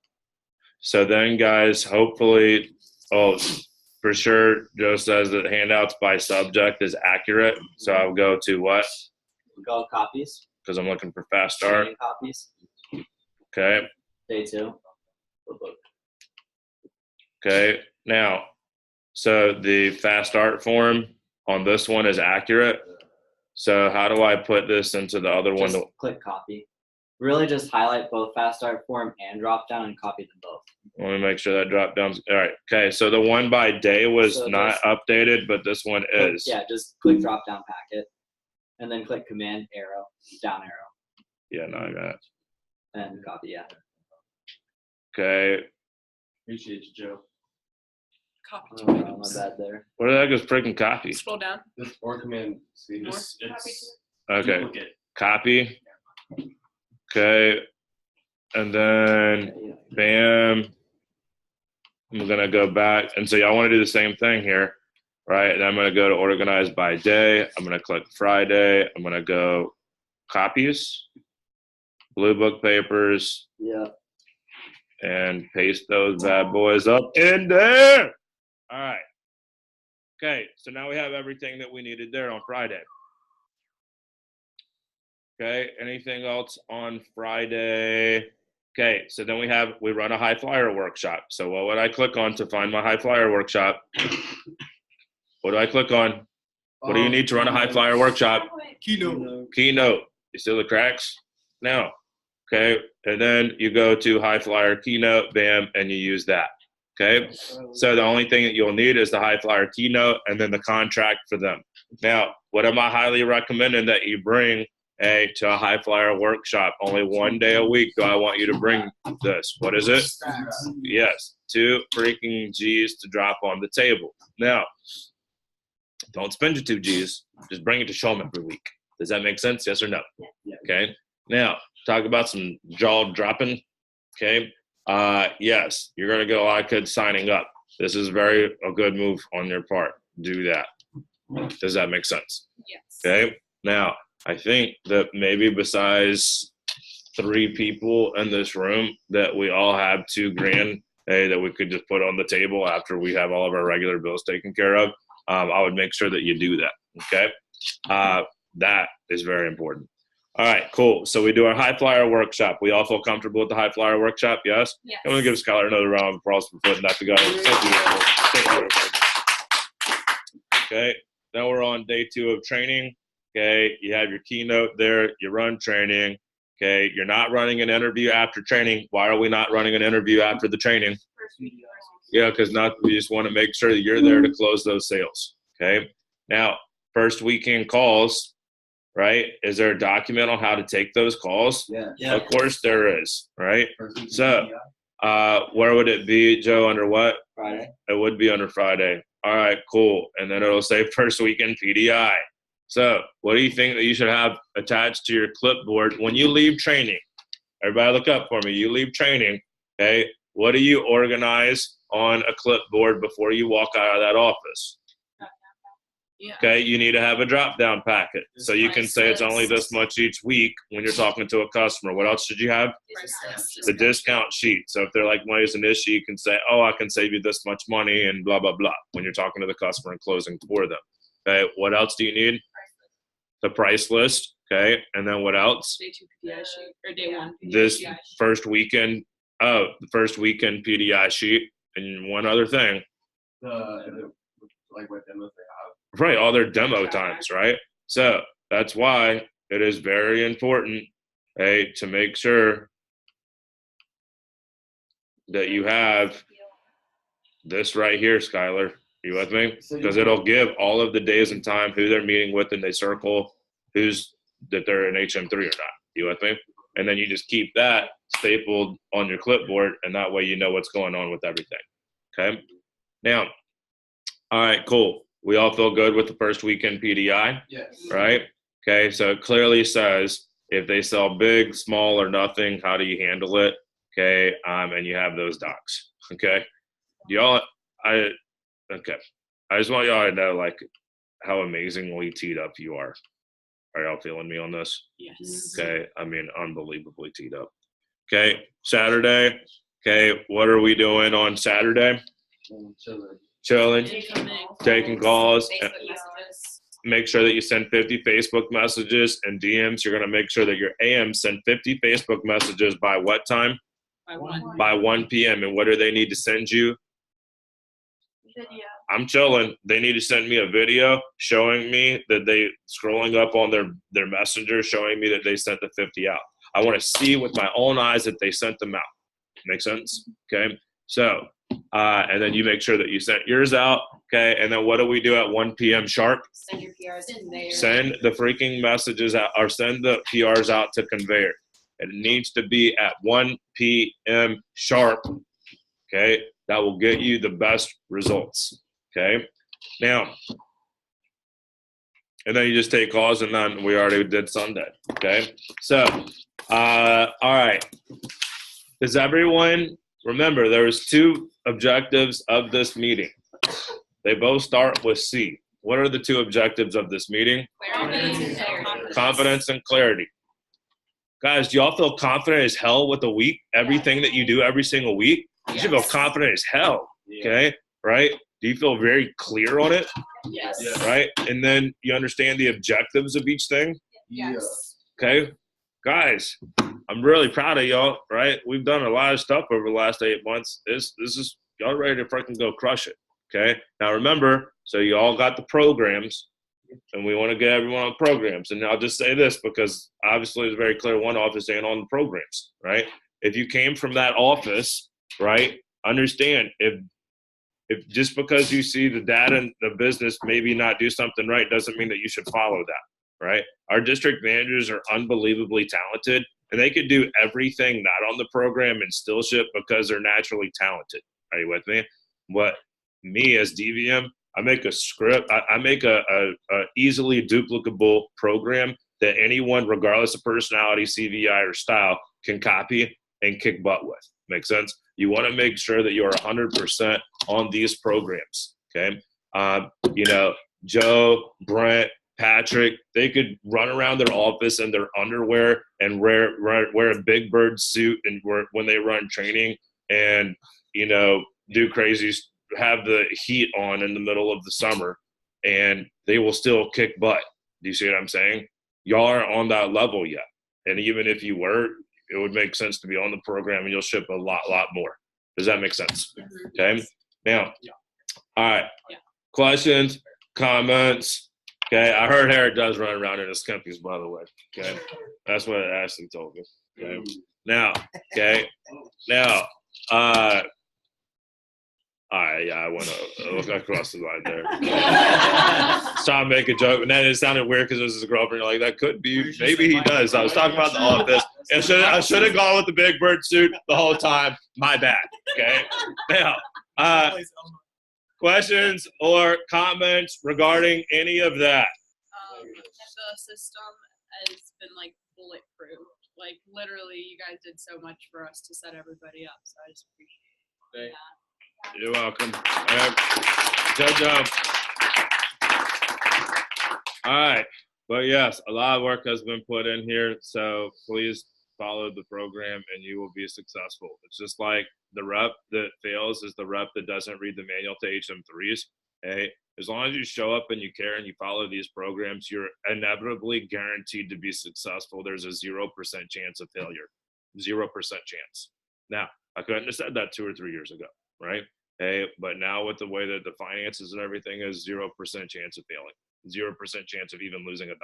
So then, guys, hopefully, for sure, Joe says that handouts by subject is accurate. So I'll go to what? Go copies. Because I'm looking for fast start. Training copies. Okay. Day 2. Okay. Now, so the fast start form on this one is accurate. So how do I put this into the other one? Just click copy. Really just highlight both fast start form and drop down and copy them both. Let me make sure that drop down's all right. Okay. So the one by day was So not updated, but this one is. Yeah, just click drop down packet and then click command arrow, down arrow, Yeah, no, I got it. and copy, yeah. Okay. Appreciate you, Joe. Copy two My items. bad there. Where the heck is freaking copy? Scroll down. This or command C. More. It's Okay. duplicate. Copy. Okay. And then bam. I'm going to go back. And so y'all want to do the same thing here, right? And I'm going to go to organize by day. I'm going to click Friday. I'm going to go copies, blue book papers, Yeah. and paste those bad boys up in there. All right. Okay. So now we have everything that we needed there on Friday. Okay, anything else on Friday? Okay, so then we run a high flyer workshop. So what would I click on to find my high flyer workshop? What do I click on? What do you need to run a high flyer workshop? Keynote. Keynote. You see the cracks? Now, okay, and then you go to high flyer keynote, bam, and you use that. Okay, so the only thing that you'll need is the high flyer keynote and then the contract for them. Now, what am I highly recommending that you bring to a high flyer workshop? Only one day a week do I want you to bring this. What is it? Yes, 2 freaking G's to drop on the table. Now, don't spend your 2 G's. Just bring it to show them every week. Does that make sense? Yes or no? Yeah. Okay. Now, talk about some jaw dropping. Okay. Yes, you're going to get a lot of kids signing up. This is a good move on your part. Do that. Does that make sense? Yes. Okay. Now, I think that maybe besides 3 people in this room that we all have $2,000, that we could just put on the table after we have all of our regular bills taken care of, I would make sure that you do that. Okay. That is very important. All right, cool. So we do our high flyer workshop. We all feel comfortable with the high flyer workshop? Yes? Yes. I'm going to give Skylar another round of applause for putting that together. Thank you. Okay, now we're on day 2 of training. Okay, you have your keynote there. You run training. Okay, you're not running an interview after training. Why are we not running an interview after the training? Yeah, because we just want to make sure that you're there to close those sales. Okay, now, first weekend calls, right? Is there a document on how to take those calls? Yeah. Of course there is, right? So, where would it be, Joe, under what? Friday. It would be under Friday. All right, cool. And then it'll say first weekend PDI. So what do you think that you should have attached to your clipboard when you leave training? Everybody look up for me. You leave training, okay? What do you organize on a clipboard before you walk out of that office? Yeah. Okay, you need to have a drop-down packet. So you can say it's only this much each week when you're talking to a customer. What else should you have? The discount sheet. So if they're like, money's an issue, you can say, oh, I can save you this much money and blah, blah, blah when you're talking to the customer and closing for them. Okay, what else do you need? The price list. Okay, and then what else? Day 2 PDI sheet or day 1 PDI This sheet. first weekend, the first weekend PDI sheet. And one other thing. Like what demos they have. Right, all their demo times, right? So that's why it is very important, to make sure that you have this right here, Skylar. You with me? Because it'll give all of the days and time, who they're meeting with, and they circle that they're in HM3 or not. You with me? And then you just keep that stapled on your clipboard, and that way you know what's going on with everything. Okay? Now, all right, cool. We all feel good with the first weekend PDI, Yes. right? Okay, so it clearly says if they sell big, small, or nothing, how do you handle it? Okay, and you have those docs. Okay, okay. I just want y'all to know, like, how amazingly teed up you are. Are y'all feeling me on this? Yes. Okay, I mean, unbelievably teed up. Okay, Saturday. Okay, what are we doing on Saturday? Chilling, taking calls. Facebook messages. Make sure that you send 50 Facebook messages and DMs. You're going to make sure that your AM send 50 Facebook messages by what time? By 1. By 1 p.m. And what do they need to send you? Video. I'm chilling. They need to send me a video showing me that they scrolling up on their messenger, showing me that they sent the 50 out. I want to see with my own eyes that they sent them out. Make sense? Okay. So, and then you make sure that you sent yours out. Okay. And then what do we do at 1 p.m. sharp? Send your PRs in there. Send the freaking messages out, or send the PRs out to conveyor. It needs to be at 1 p.m. sharp. Okay. That will get you the best results. Okay. Now, and then you just take calls, and then we already did Sunday. Okay. So, all right. Does everyone remember there was 2 objectives of this meeting? They both start with C. What are the 2 objectives of this meeting? Confidence and clarity. Guys, do y'all feel confident as hell with the week? Everything that you do every single week? You should feel confident as hell. Okay. Right? Do you feel very clear on it? Yes. Right? And then you understand the objectives of each thing? Yes. Okay. Guys, I'm really proud of y'all, right? We've done a lot of stuff over the last 8 months. This is, y'all ready to freaking go crush it. Okay. Now remember, so you all got the programs, and we want to get everyone on programs. And I'll just say this, because obviously it's very clear one office ain't on the programs, right? If you came from that office, right, understand if just because you see the data and the business maybe not do something right doesn't mean that you should follow that, right? Our district managers are unbelievably talented, and they could do everything not on the program and still ship because they're naturally talented. Are you with me? What me as DVM, I make a script. I make a easily duplicable program that anyone, regardless of personality, CVI, or style, can copy and kick butt with. Make sense? You want to make sure that you are 100% on these programs. Okay. You know, Joe, Brent, Patrick, they could run around their office in their underwear and wear a Big Bird suit and when they run training and, do crazy, have the heat on in the middle of the summer, and they will still kick butt. Do you see what I'm saying? Y'all aren't on that level yet. And even if you were, it would make sense to be on the program and you'll ship a lot more. Does that make sense? Okay. Now, all right. Questions, comments. Okay. I heard Harry does run around in his Kempies, by the way. Okay. That's what Ashley told me. Okay. Now, all right, yeah, I went to across the line there. Trying to make a joke, and then it sounded weird because it was his girlfriend. You're like, that could be, maybe he does. I was talking about the office. I should have gone with the Big Bird suit the whole time. My bad. Okay. Now, questions or comments regarding any of that? The system has been like bulletproof. Like literally, you guys did so much for us to set everybody up. So I just appreciate that. You're welcome. All right. Good job. All right. But yes, a lot of work has been put in here. So please follow the program and you will be successful. It's just like the rep that fails is the rep that doesn't read the manual to HM3s. Hey, as long as you show up and you care and you follow these programs, you're inevitably guaranteed to be successful. There's a 0% chance of failure. 0% chance. Now, I couldn't have said that 2 or 3 years ago. Right? Hey, but now with the way that the finances and everything is 0% chance of failing, 0% chance of even losing $1.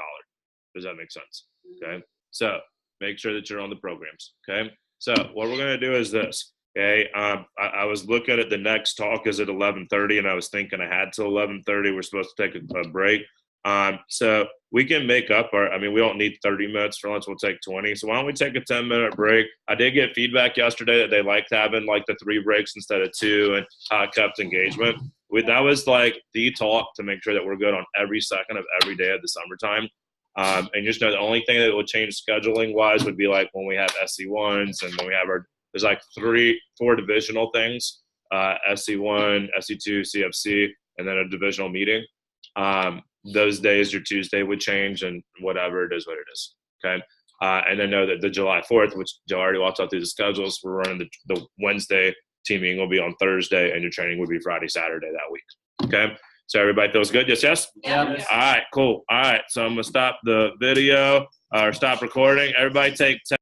Does that make sense? Okay. So make sure that you're on the programs. Okay. So what we're going to do is this. Okay. I was looking at the next talk is at 11:30 and I was thinking I had till 11:30. We're supposed to take a break. So we can make up we don't need 30 minutes for lunch. We'll take 20. So why don't we take a 10-minute break? I did get feedback yesterday that they liked having like the 3 breaks instead of 2 and how it kept engagement. That was like the talk to make sure that we're good on every second of every day of the summertime. And just know the only thing that will change scheduling wise would be like when we have SC1s and when we have there's like 4 divisional things, SC1, SC2, CFC, and then a divisional meeting. Those days your Tuesday would change and whatever it is what it is. Okay. And then know that the July 4th, which Joe already walked out through the schedules, we're running the Wednesday teaming will be on Thursday and your training would be Friday, Saturday that week. Okay. So everybody feels good? Yes? Yeah. All right, cool. All right. So I'm going to stop the video or stop recording. Everybody take 10